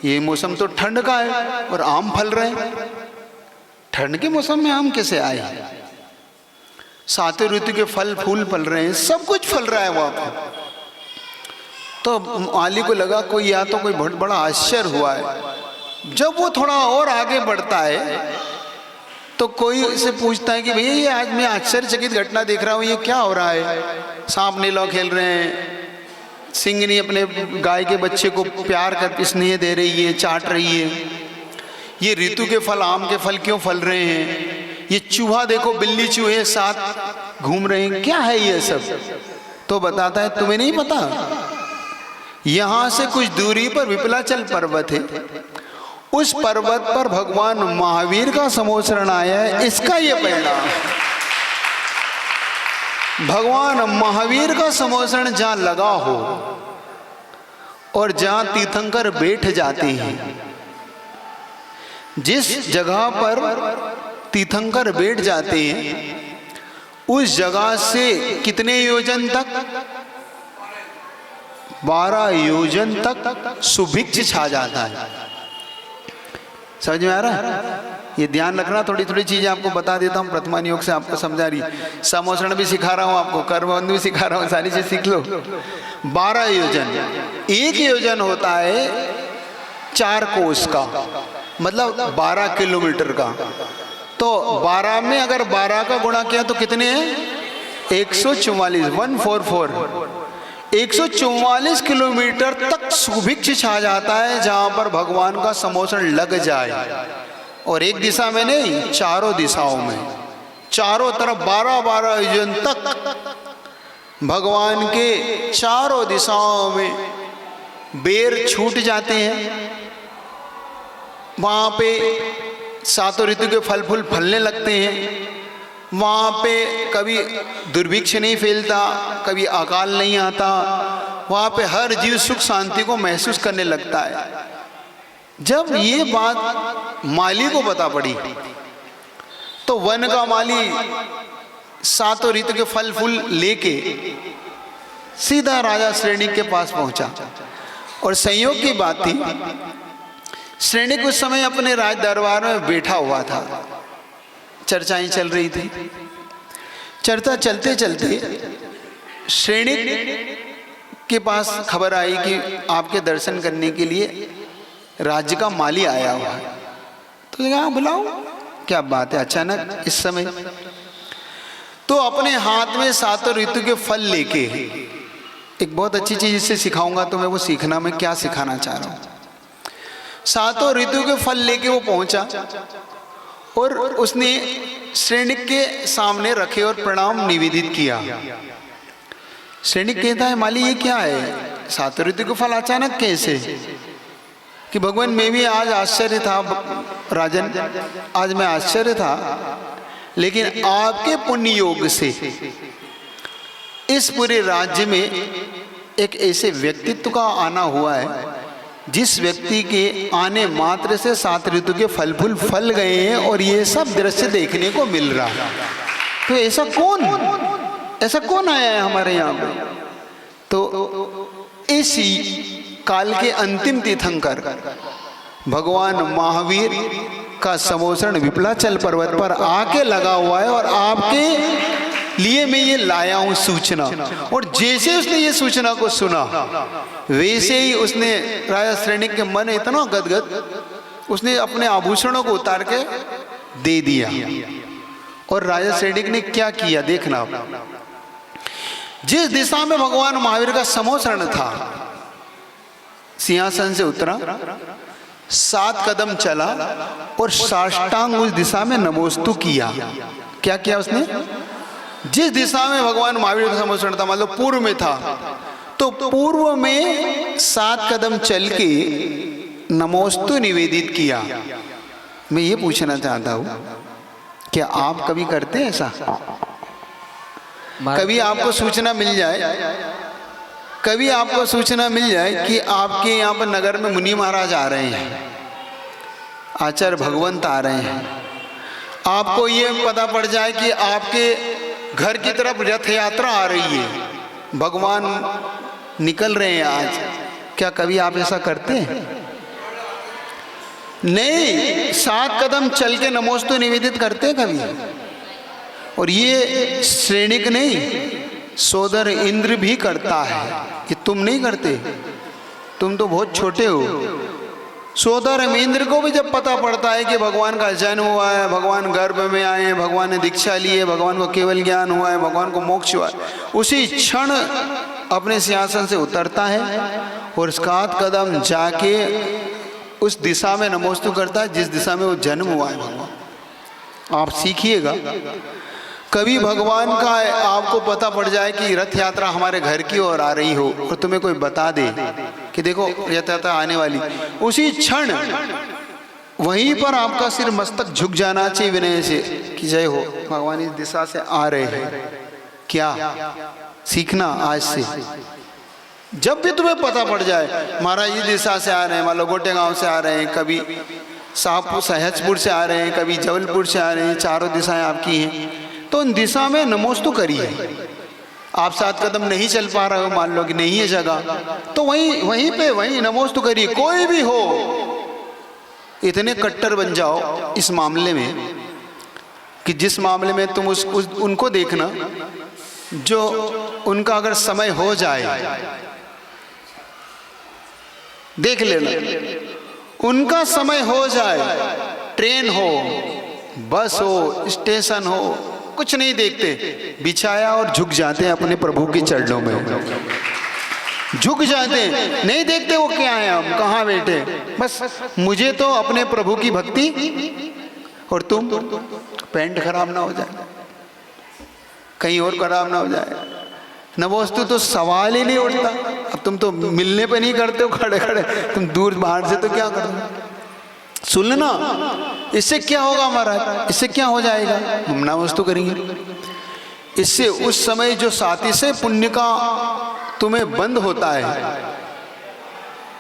ये मौसम तो ठंड का है और आम फल रहे हैं। ठंड के मौसम में आम कैसे आए? सातों ऋतु के फल फूल फल रहे हैं, सब कुछ फल रहा है वहां पर। तो माली को लगा कोई या तो कोई बहुत बड़ा आश्चर्य हुआ है। जब वो थोड़ा और आगे बढ़ता है तो कोई से पूछता है कि भैया ये आज मैं आश्चर्यचकित घटना देख रहा हूँ, ये क्या हो रहा है? सांप नीलाव खेल रहे हैं, सिंगनी अपने गाय के बच्चे को प्यार कर स्नेह दे रही है, चाट रही है। ये ऋतु के फल, आम के फल क्यों फल रहे हैं? ये चूहा देखो, बिल्ली चूहे साथ घूम रहे हैं, क्या है ये सब? तो बताता है तुम्हें नहीं पता, यहाँ से कुछ दूरी पर विपलाचल पर्वत है, उस पर्वत पर भगवान महावीर का समोसरण आया है, इसका ये परिणाम। भगवान महावीर का समोसरण जहाँ लगा हो और जहाँ तीर्थंकर बैठ जाते हैं, जिस जगह पर तीर्थंकर बैठ जाते हैं उस जगह से कितने योजन तक? 12 योजन तक सुभिक्ष छा जाता है। समझ में आ रहा है? ये ध्यान रखना, थोड़ी थोड़ी चीजें आपको बता देता हूँ, प्रथमान योग से आपको समझा रही। समोसरण भी सिखा रहा हूँ आपको, कर्मबंधु भी सिखा रहा हूँ, सारी चीज सीख लो। 12 योजन, एक योजन होता है 4 कोस का, मतलब 12 किलोमीटर का। तो 12 में अगर 12 का गुणा किया तो कितने हैं? 144, 144, 144 किलोमीटर तक सुभिक्ष छा जाता है जहां पर भगवान का समोसरण लग जाए। और एक दिशा में नहीं, चारों दिशाओं में, चारों तरफ 12-12 योजन तक भगवान के चारों दिशाओं में बेर छूट जाते हैं। वहां पे सातों ऋतु के फल फूल फलने लगते हैं। वहाँ पे कभी दुर्भिक्ष नहीं फैलता, कभी अकाल नहीं आता। वहाँ पे हर जीव सुख शांति को महसूस करने लगता है। जब ये बात माली को पता पड़ी तो वन का माली सातों ऋतु के फल फूल लेके सीधा राजा श्रेणिक के पास पहुंचा। और संयोग की बात थी, श्रेणिक उस समय अपने राज दरबार में बैठा हुआ था, चर्चाएं चल रही थी। चर्चा चलते चलते श्रेणिक के पास खबर आई कि आपके दर्शन करने के लिए राज्य का माली आया हुआ है। तो कहा बुलाओ, क्या बात है अचानक इस समय? तो अपने हाथ में सातों ऋतु के फल लेके, एक बहुत अच्छी चीज इससे सिखाऊंगा तुम्हें, वो सीखना मैं क्या सिखाना चाह रहा हूँ। सातों ऋतु के फल लेके वो पहुंचा और उसने श्रेणिक के सामने रखे और प्रणाम निवेदित किया। श्रेणिक कहता है माली ये क्या है? सातों ऋतु के फल अचानक कैसे? कि भगवान मैं भी आज आश्चर्य था राजन, आज मैं आश्चर्य था, लेकिन आपके पुण्य योग से इस पूरे राज्य में एक ऐसे व्यक्तित्व का आना हुआ है जिस व्यक्ति के आने मात्र से सात ऋतु के फल फूल फल गए हैं और ये सब दृश्य देखने को मिल रहा है। तो ऐसा कौन आया है हमारे यहाँ पे? तो इसी काल के अंतिम तीर्थंकर भगवान महावीर का समोसरण विपलाचल पर्वत पर आके लगा हुआ है और आपके लिए मैं ये लाया हूं सूचना। और जैसे उसने ये सूचना को सुना वैसे ही उसने, राजा श्रेणिक के मन इतना गदगद, उसने अपने आभूषणों को उतार के दे दिया। और राजा श्रेणिक ने क्या किया देखना, जिस दिशा में भगवान महावीर का समोसरण था, सिंहासन से उतरा, 7 कदम चला और साष्टांग उस दिशा में नमोस्तु किया। क्या किया उसने? जिस दिशा में भगवान महावीर का समोसरण था, मतलब पूर्व में था, तो पूर्व में 7 कदम चल के नमोस्तु निवेदित किया। मैं ये पूछना चाहता हूँ, क्या आप कभी करते हैं ऐसा? कभी आपको सूचना मिल जाए, कभी आपको सूचना मिल जाए कि आपके यहाँ पर नगर में मुनि महाराज आ रहे हैं, आचार्य भगवंत आ रहे हैं, आपको ये पता पड़ जाए कि आपके घर की तरफ रथ यात्रा आ रही है, भगवान निकल रहे हैं आज, क्या कभी आप ऐसा करते हैं? नहीं, 7 कदम चल के नमोस्तु निवेदित करते हैं कभी? और ये श्रेणिक नहीं, सोदर इंद्र भी करता है, कि तुम नहीं करते, तुम तो बहुत छोटे हो। सोदर इंद्र को भी जब पता पड़ता है कि भगवान का जन्म हुआ है, भगवान गर्भ में आए हैं, भगवान ने दीक्षा ली है, भगवान को केवल ज्ञान हुआ है, भगवान को मोक्ष हुआ है, उसी क्षण अपने सिंहासन से उतरता है और 7 कदम जाके उस दिशा में नमोस्तु करता है जिस दिशा में वो जन्म हुआ है। भगवान आप सीखिएगा, कभी भगवान का आपको पता पड़ जाए कि रथ यात्रा हमारे घर की ओर आ रही हो और तुम्हें कोई बता दे कि देखो रथ यात्रा आने वाली, उसी क्षण वहीं पर आपका सिर मस्तक झुक जाना चाहिए विनय से कि जय हो, भगवान इस दिशा से आ रहे हैं। क्या सीखना आज से, जब भी तुम्हें पता पड़ जाए महाराज इस दिशा से आ रहे हैं, मान लो गोटे गांव से आ रहे हैं, कभी शाहपुर सहजपुर से आ रहे हैं, कभी जबलपुर से आ रहे हैं, चारों दिशाएं आपकी हैं, तो उन दिशा में नमोस्तु करिए। आप 7 कदम नहीं चल पा रहे हो, मान लो कि नहीं है जगह, तो वहीं पे वहीं नमोस्तु करिए। कोई भी हो, इतने कट्टर बन जाओ इस मामले में कि जिस मामले में तुम उनको देखना जो उनका अगर समय हो जाए, देख लेना, उनका समय हो जाए, ट्रेन हो, बस हो, स्टेशन हो, कुछ नहीं देखते, बिछाया और झुक जाते हैं अपने प्रभु के चरणों में, झुक जाते हैं, नहीं देखते वो क्या है, हम कहाँ बैठे, बस मुझे तो अपने प्रभु की भक्ति, और तुम पैंट खराब ना हो जाए, कहीं और खराब ना हो जाए, नमोस्तु तो सवाल ही नहीं उठता। अब तुम तो मिलने पे नहीं करते हो खड़े खड़े, तुम दूर बाहर से तो क्या करोगे। सुनना, इससे क्या होगा महाराज, इससे क्या हो जाएगा, हम नमोस्तु करेंगे, इससे उस समय जो साथी से पुण्य का तुम्हें बंद होता है,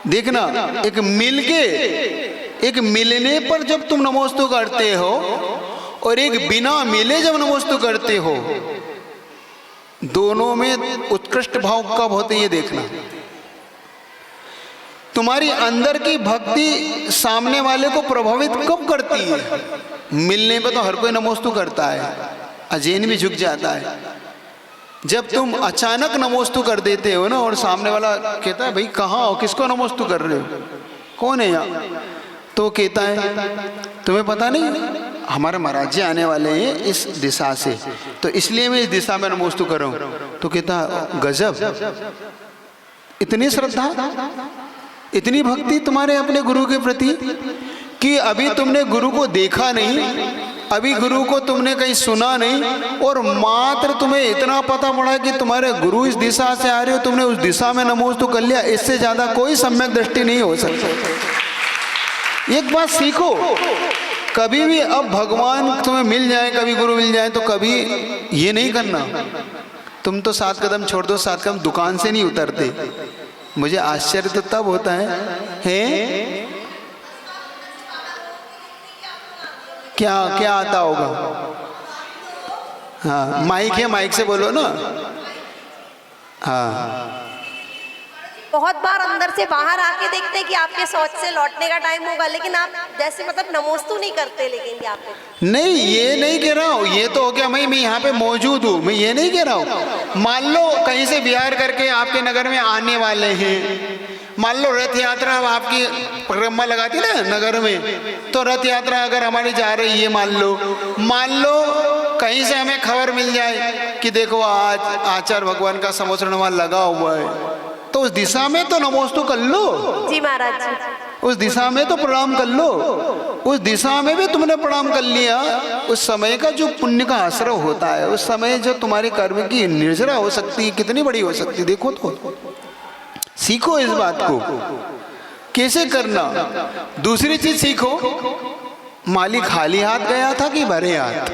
देखना, एक मिलने पर जब तुम नमोस्तु करते हो और एक बिना मिले जब नमोस्तु करते हो, दोनों में उत्कृष्ट भाव कब होते ये देखना। तुम्हारी अंदर की भक्ति सामने वाले को प्रभावित कब करती है, मिलने पे तो हर कोई नमोस्तु करता है, अजैन भी झुक जाता है, जब तुम अचानक नमोस्तु कर देते हो ना और सामने वाला कहता है भाई कहाँ हो, किसको नमोस्तु कर रहे हो, कौन है यहाँ, तो कहता है तुम्हें पता नहीं हमारे महाराज जी आने वाले हैं इस दिशा से, तो इसलिए मैं इस दिशा में नमोस्तु कर रहा हूँ। तो कहता गजब, इतनी श्रद्धा, इतनी भक्ति तुम्हारे अपने गुरु के प्रति कि अभी तुमने गुरु को देखा नहीं, अभी गुरु को तुमने कहीं सुना नहीं, और मात्र तुम्हें इतना पता पड़ा कि तुम्हारे गुरु इस दिशा से आ रहे हो, तुमने उस दिशा में नमोस्तु कर लिया। इससे ज्यादा कोई सम्यक दृष्टि नहीं हो सकती। एक बात सीखो, कभी भी अब भगवान तुम्हें मिल जाए, कभी गुरु मिल जाए, तो कभी ये नहीं करना तुम तो 7 कदम छोड़ दो, 7 कदम दुकान से नहीं उतरते। मुझे आश्चर्य तो तब होता है क्या क्या आता होगा। हाँ माइक है, माइक से बोलो ना। हाँ बहुत बार अंदर से बाहर आके देखते हैं कि आपके शौच से लौटने का टाइम होगा, लेकिन आप जैसे मतलब नमोस्तु नहीं करते, लेकिन यहाँ पे नहीं, ये नहीं कह रहा हूँ, ये तो हो गया मैं यहाँ पे मौजूद हूँ, मैं ये नहीं कह रहा हूँ। मान लो कहीं से बिहार करके आपके नगर में आने वाले हैं, मान लो रथ यात्रा आपकी परिक्रमा लगाती ना नगर में, तो रथ यात्रा अगर हमारी जा रही है, मान लो कहीं से हमें खबर मिल जाए कि देखो आज आचार्य भगवान का समोसरण वहाँ लगा हुआ है, तो उस दिशा में तो नमोस्तु कर लो। जी महाराज जी, उस दिशा में तो प्रणाम कर लो। उस दिशा में भी तुमने प्रणाम कर लिया, उस समय का जो पुण्य का आश्रय होता है, उस समय जो तुम्हारे कर्म की निर्जरा हो सकती है, कितनी बड़ी हो सकती है, देखो तो सीखो इस बात को कैसे करना। दूसरी चीज सीखो, मालिक खाली हाथ गया था कि भरे हाथ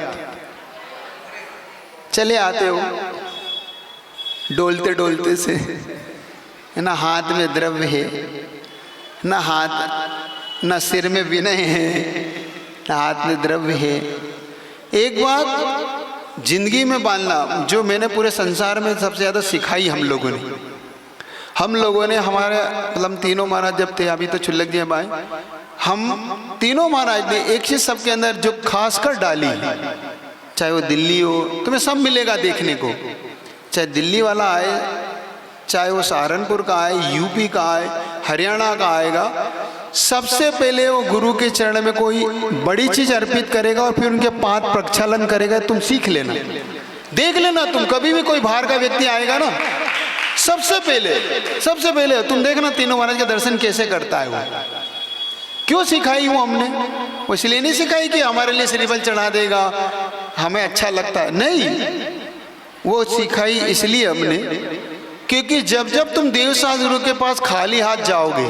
चले आते हो, डोलते डोलते से, ना हाथ में द्रव्य है, ना हाथ, ना सिर में विनय है, ना हाथ में द्रव्य है। एक बात जिंदगी में बांधना जो मैंने पूरे संसार में सबसे ज़्यादा सिखाई हम लोगों ने हमारे मतलब तीनों महाराज जब थे, अभी तो छुल्लक जी भाई, हम तीनों महाराज ने एक चीज़ सबके अंदर जो खास कर डाली, चाहे वो दिल्ली हो, तुम्हें सब मिलेगा देखने को, चाहे दिल्ली वाला आए, चाहे वो सहारनपुर का आए, यूपी का आए, हरियाणा का आएगा, सबसे पहले वो गुरु के चरण में कोई बड़ी चीज अर्पित करेगा और फिर उनके पाद प्रक्षालन करेगा। तुम सीख लेना, देख लेना, तुम कभी भी कोई बाहर का व्यक्ति आएगा ना, सबसे पहले तुम देखना तीनों महाराज के दर्शन कैसे करता है वो। क्यों सिखाई वो हमने? वो इसलिए नहीं सिखाई कि हमारे लिए श्रीफल चढ़ा देगा, हमें अच्छा लगता है, नहीं, वो सिखाई इसलिए हमने क्योंकि जब जब तुम देवसाज गुरु के पास खाली हाथ जाओगे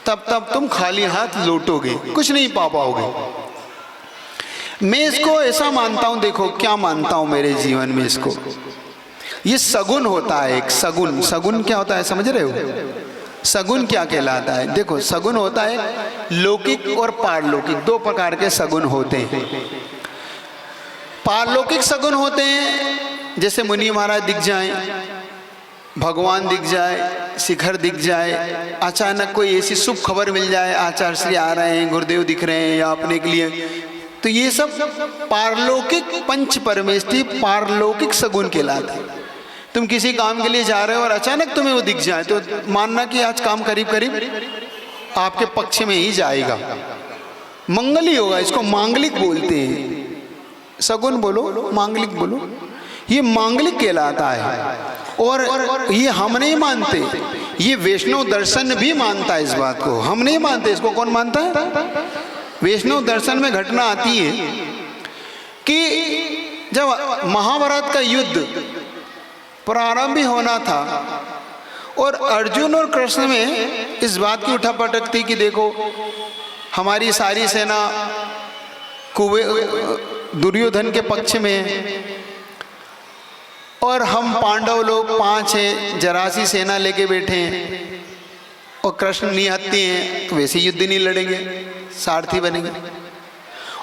तब तब तुम खाली हाथ लौटोगे, कुछ नहीं पा पाओगे। मैं इसको ऐसा मानता हूं, देखो क्या मानता हूं मेरे जीवन में इसको, ये सगुन होता है एक सगुन। सगुन क्या होता है समझ रहे हो? सगुन क्या कहलाता है? देखो सगुन होता है लौकिक और पारलौकिक, दो प्रकार के सगुन होते हैं। पारलौकिक सगुन होते हैं जैसे मुनि महाराज दिख जाएं, भगवान दिख जाए, शिखर दिख जाए, अचानक कोई ऐसी शुभ खबर मिल जाए, आचार्य श्री आ रहे हैं, गुरुदेव दिख रहे हैं या अपने के लिए, तो ये सब पारलौकिक पंच परमेष्ठी पारलौकिक सगुन कहलाता है। तुम किसी काम के लिए जा रहे हो और अचानक तुम्हें वो दिख जाए तो मानना कि आज काम करीब करीब आपके पक्ष में ही जाएगा, मंगल ही होगा। इसको मांगलिक बोलते हैं। सगुन बोलो, मांगलिक बोलो, ये मांगलिक कहलाता है। और ये हम नहीं मानते, ये वैष्णव दर्शन भी मानता है इस बात को, हम नहीं मानते। इसको कौन मानता है? वैष्णव दर्शन में घटना आती है कि जब महाभारत का युद्ध प्रारंभ ही होना था और अर्जुन और कृष्ण में इस बात की उठापटक थी कि देखो हमारी सारी सेना दुर्योधन के पक्ष में है और हम पांडव लोग 5 हैं, जरासी सेना लेके बैठे हैं और कृष्ण निहत्ते हैं, तो वैसे युद्ध नहीं लड़ेंगे, सारथी बनेंगे।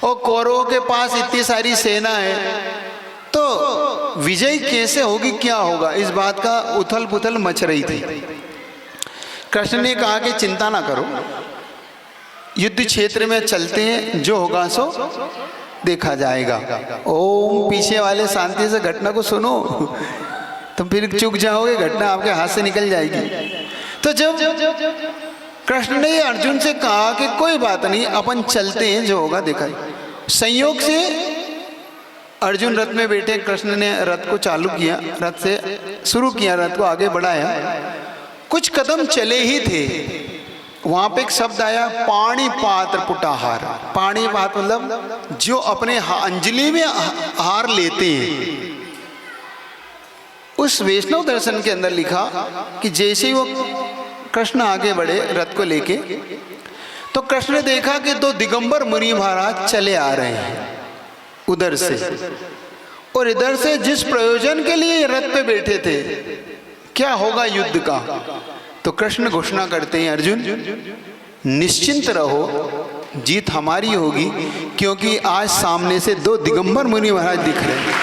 और कौरवों के पास इतनी सारी सेना है तो विजय कैसे होगी, क्या होगा, इस बात का उथल पुथल मच रही थी। कृष्ण ने कहा कि चिंता ना करो, युद्ध क्षेत्र में चलते हैं, जो होगा सो देखा जाएगा। ओम पीछे वाले शांति से घटना को सुनो, तुम फिर चूक जाओगे, घटना आपके हाथ से निकल जाएगी। तो जब कृष्ण ने अर्जुन से कहा कि कोई बात नहीं, अपन चलते हैं, जो होगा देखा। संयोग से अर्जुन रथ में बैठे, कृष्ण ने रथ को चालू किया, रथ से शुरू किया, रथ को आगे बढ़ाया। कुछ कदम चले ही थे, वहां पे एक शब्द आया, पाणी पात्र पुटाहार। पाणी पात्र मतलब जो अपने अंजलि में हार लेते हैं। उस वैष्णव दर्शन के अंदर लिखा कि जैसे ही वो कृष्ण आगे बढ़े रथ को लेके, तो कृष्ण ने देखा कि 2 दिगंबर मुनि महाराज चले आ रहे हैं उधर से, और इधर से जिस प्रयोजन के लिए रथ पे बैठे थे, क्या होगा युद्ध का। तो कृष्ण घोषणा करते हैं, अर्जुन निश्चिंत रहो, जीत हमारी होगी, क्योंकि आज सामने से 2 दिगंबर मुनि महाराज दिख रहे हैं।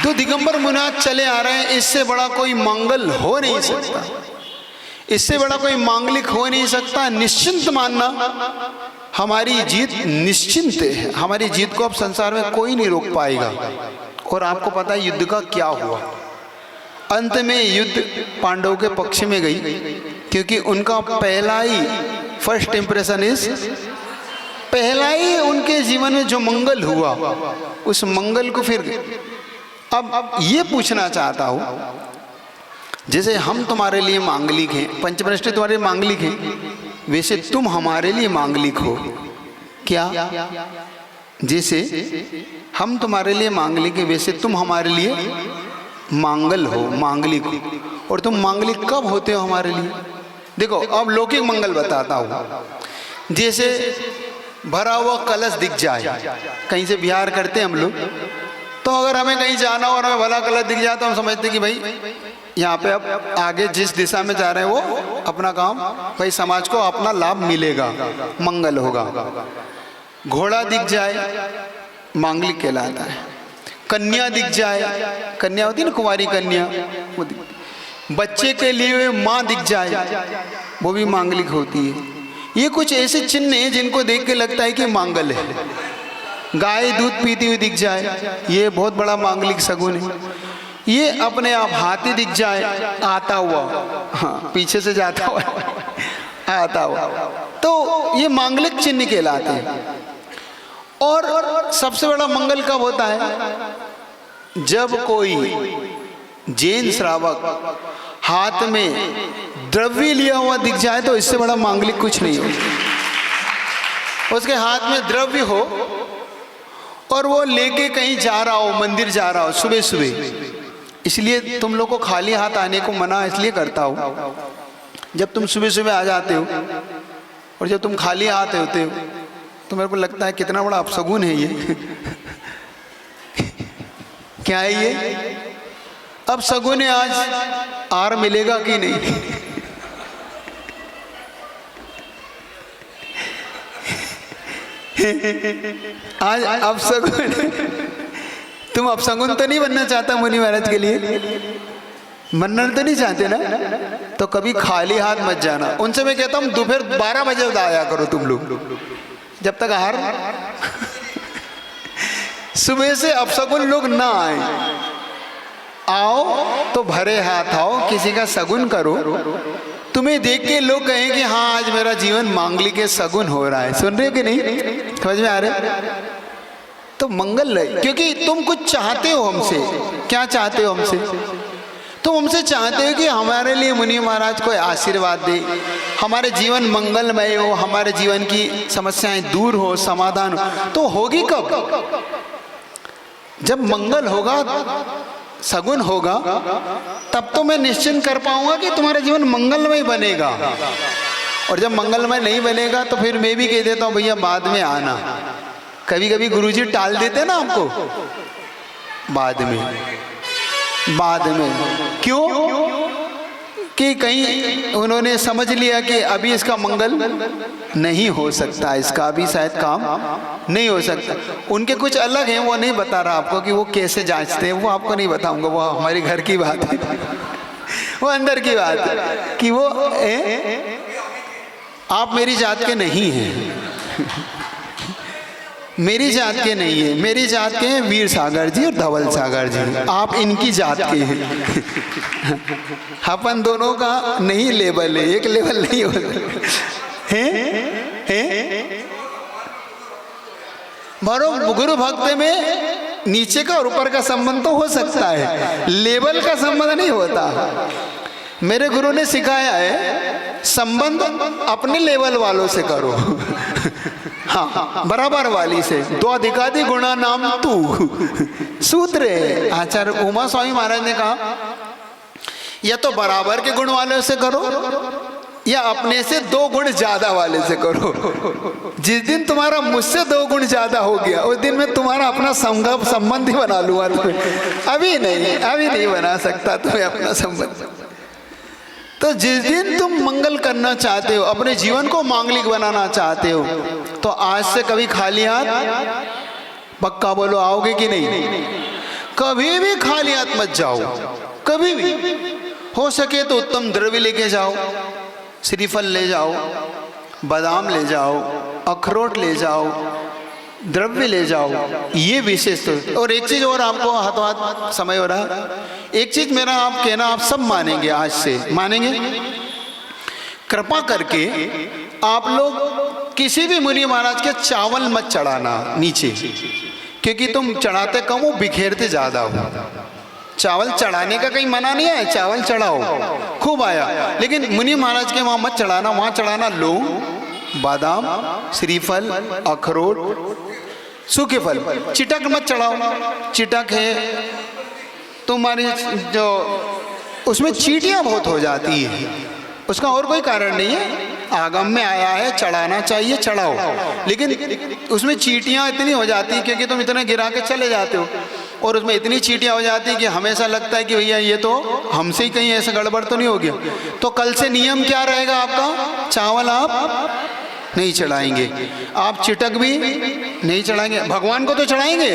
2 दिगंबर मुनि महाराज चले आ रहे हैं, इससे बड़ा कोई मंगल हो नहीं सकता, इससे बड़ा कोई मांगलिक हो नहीं सकता। निश्चिंत मानना, हमारी जीत निश्चिंत है, हमारी जीत को अब संसार में कोई नहीं रोक पाएगा। और आपको पता है युद्ध का क्या हुआ, अंत में युद्ध पांडवों के पक्ष में गई, क्योंकि उनका पहला ही फर्स्ट इंप्रेशन इज, पहला ही उनके जीवन में जो मंगल हुआ, उस मंगल को फिर अब ये पूछना चाहता हूँ, जैसे हम तुम्हारे लिए मांगलिक हैं, पंचपृष्ठ तुम्हारे मांगलिक हैं, वैसे तुम हमारे लिए मांगलिक हो क्या? जैसे हम तुम्हारे लिए मांगलिक हैं, वैसे तुम हमारे लिए मांगल हो, मांगलिक हो। और तुम मांगलिक कब होते हो हमारे लिए? देखो अब लौकिक मंगल बताता हूँ। जैसे भरा हुआ कलश दिख जाए, कहीं से बिहार करते हैं हम लोग, तो अगर हमें कहीं जाना हो और हमें भला कलश दिख जाए तो हम समझते कि भाई यहाँ पे अब आगे जिस दिशा में जा रहे हैं वो अपना काम, भाई समाज को अपना लाभ मिलेगा, मंगल होगा। घोड़ा दिख जाए मांगलिक कहलाता है। कन्या दिख जाए, कन्या होती है ना कुंवारी कन्या, वो बच्चे के लिए माँ दिख जाए, वो भी मांगलिक होती है। ये कुछ ऐसे चिन्ह हैं जिनको देख के लगता है कि मांगल है। गाय दूध पीती हुई दिख जाए, ये बहुत बड़ा मांगलिक सगुन है। ये अपने आप हाथी दिख जाए आता हुआ, हाँ पीछे से जाता हुआ आता हुआ, तो ये मांगलिक चिन्ह कहलाते हैं। और सबसे बड़ा मंगल कब होता है? जब कोई जैन श्रावक हाथ में द्रव्य लिया हुआ दिख जाए, तो इससे बड़ा मांगलिक कुछ नहीं हो। उसके हाथ में द्रव्य हो और वो लेके कहीं जा रहा हो, मंदिर जा रहा हो सुबह सुबह। इसलिए तुम लोग को खाली हाथ आने को मना इसलिए करता हो, जब तुम सुबह सुबह आ जाते हो और जब तुम खाली हाथ होते हो तो मेरे को लगता है कितना बड़ा अपशगुन है ये। क्या है ये? अब शगुन है, आज आर मिलेगा कि नहीं? आज अब शगुन, तुम अब शगुन तो नहीं बनना चाहता मुनि महाराज के लिए? बनना तो नहीं चाहते ना? तो कभी खाली हाथ मत जाना। उनसे मैं कहता हूँ दोपहर 12 बजे आया करो तुम लोग, जब तक आहार सुबह से अपशगुन लोग ना आए। आओ तो भरे हाथ आओ, किसी का सगुन करो। तुम्हें देख के लोग कहें कि हाँ आज मेरा जीवन मांगलिक के सगुन हो रहा है। सुन रहे हो कि नहीं? समझ में आ रहे? तो मंगल है, क्योंकि तुम कुछ चाहते हो हमसे। क्या चाहते हो हमसे? तुम हमसे चाहते हो कि हमारे लिए मुनि महाराज कोई आशीर्वाद दे, हमारे जीवन मंगलमय हो, हमारे जीवन की समस्याएं दूर हो, समाधान हो। तो होगी कब? जब मंगल होगा, सगुन होगा, तब तो मैं निश्चिंत कर पाऊंगा कि तुम्हारा जीवन मंगलमय बनेगा। और जब मंगलमय नहीं बनेगा तो फिर मैं भी कह देता हूँ भैया बाद में आना। कभी कभी गुरुजी टाल देते ना आपको, बाद में क्यों? कि कहीं उन्होंने समझ लिया कि अभी इसका मंगल नहीं हो सकता, इसका अभी शायद काम नहीं हो सकता। उनके कुछ अलग हैं, वो नहीं बता रहा आपको कि वो कैसे जांचते हैं, वो आपको नहीं बताऊंगा, वो हमारे घर की बात है, वो अंदर की बात है कि वो आप मेरी जात के नहीं हैं। मेरी जात के नहीं है, मेरी जात के हैं वीर सागर जी और धवल सागर जी, आप इनकी जात के हैं। अपन दोनों का नहीं लेवल है, एक लेवल नहीं होता है। गुरु भक्त में नीचे का और ऊपर का संबंध तो हो सकता है, लेवल का संबंध नहीं होता। मेरे गुरु ने सिखाया है संबंध अपने लेवल वालों से करो। हाँ, बराबर वाली से। दो अधिकादि गुणा नाम तू सूत्र है। आचार्य उमा स्वामी महाराज ने कहा या तो बराबर के गुण वाले से करो या अपने से 2 गुण ज्यादा वाले से करो। जिस दिन तुम्हारा मुझसे 2 गुण ज्यादा हो गया उस दिन मैं तुम्हारा अपना संबंध ही बना लूंगा। अभी नहीं बना सकता तुम्हें अपना संबंध। तो जिस दिन तुम मंगल करना चाहते हो, अपने जीवन को मांगलिक बनाना चाहते हो, तो आज से कभी खाली हाथ, पक्का बोलो आओगे कि नहीं? कभी भी खाली हाथ मत जाओ, कभी भी। हो सके तो उत्तम द्रव्य लेके जाओ, श्रीफल ले जाओ, बादाम ले जाओ, अखरोट ले जाओ, द्रव्य ले जाओ, ये विशेष। तो और एक चीज और आपको हाथों हाथ समय हो रहा है, एक चीज मेरा आप कहना आप सब मानेंगे, आज से मानेंगे। कृपा करके आप लोग किसी भी मुनि महाराज के चावल मत चढ़ाना नीचे, क्योंकि तुम चढ़ाते कम हो, बिखेरते ज्यादा हो। चावल चढ़ाने का कहीं मना नहीं है, चावल चढ़ाओ, खूब आया, लेकिन मुनि महाराज के वहां मत चढ़ाना। वहां चढ़ाना लौंग, बादाम, श्रीफल, अखरोट, सूखे फल। चिटक मत चढ़ाओ, चिटक है तुम्हारी जो उसमें चींटियां बहुत हो जाती है, उसका और कोई कारण नहीं है। आगम में आया है, चढ़ाना चाहिए, चढ़ाओ, लेकिन उसमें चींटियां इतनी हो जाती है क्योंकि तुम इतने गिरा के चले जाते हो, और उसमें इतनी चींटियां हो जाती है कि हमेशा लगता है कि भैया ये तो हमसे ही कहीं ऐसा गड़बड़ तो नहीं हो गया। तो कल से नियम क्या रहेगा आपका? चावल आप नहीं चढ़ाएंगे, आप चिटक भी नहीं चढ़ाएंगे। भगवान को तो चढ़ाएंगे,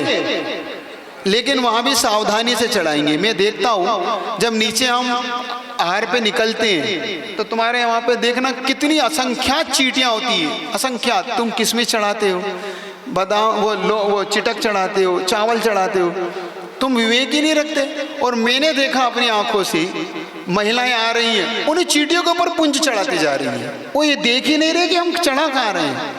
लेकिन वहां भी सावधानी से चढ़ाएंगे। मैं देखता हूं जब नीचे हम आहार पे निकलते हैं तो तुम्हारे वहां पे देखना कितनी असंख्यात चींटियां होती है, असंख्यात। तुम किसमें चढ़ाते हो? बादाम वो चिटक चढ़ाते हो, चावल चढ़ाते हो, तुम विवेक ही नहीं रखते। और मैंने देखा अपनी आंखों से महिलाएं आ रही हैं, उन्हें चींटियों के ऊपर पुंज चढ़ाती जा रही हैं, वो ये देख ही नहीं रहे कि हम चढ़ा कहाँ रहे हैं।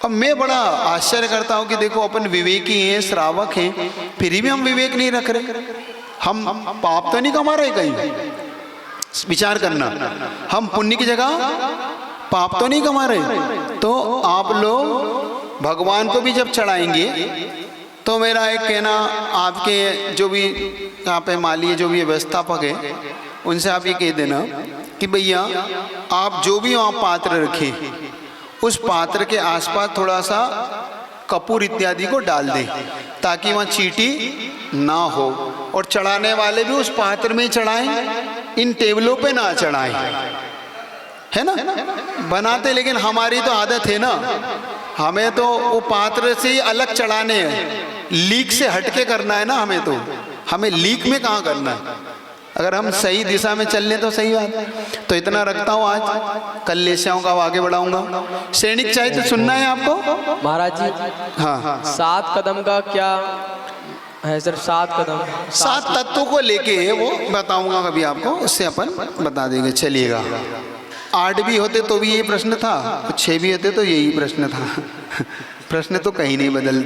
अब मैं बड़ा आश्चर्य करता हूँ कि देखो अपन विवेकी हैं, श्रावक हैं, फिर भी हम विवेक नहीं रख रहे। हम पाप तो नहीं कमा रहे कहीं, विचार करना, हम पुण्य की जगह पाप तो नहीं कमा रहे। तो आप लोग भगवान को भी जब चढ़ाएंगे तो मेरा एक कहना, आपके जो भी यहाँ पे माली जो भी व्यवस्थापक है उनसे आप ये कह देना कि भैया आप जो भी वहाँ पात्र रखें उस पात्र के आसपास थोड़ा सा कपूर इत्यादि को डाल दें ताकि वहाँ चींटी ना हो। और चढ़ाने वाले भी उस पात्र में चढ़ाएं, इन टेबलों पे ना चढ़ाएं, है ना। बनाते, लेकिन हमारी तो आदत है ना, हमें तो वो पात्र से ही अलग चढ़ाने हैं, लीक से हटके करना है ना हमें। तो हमें लीक में कहाँ करना है, अगर हम सही दिशा में चल लें तो सही बात। तो इतना रखता हूँ आज, कल लेस्याओं का आगे बढ़ाऊंगा। सैनिक चाहिए तो सुनना है आपको महाराज जी। हाँ, 7 कदम का क्या है सर? 7 कदम, 7 तत्वों को लेके वो बताऊंगा कभी आपको, उससे अपन बता देंगे, चलिएगा। 8 भी होते तो भी यही प्रश्न था, 6 भी होते तो यही प्रश्न था। प्रश्न तो कहीं नहीं बदलता।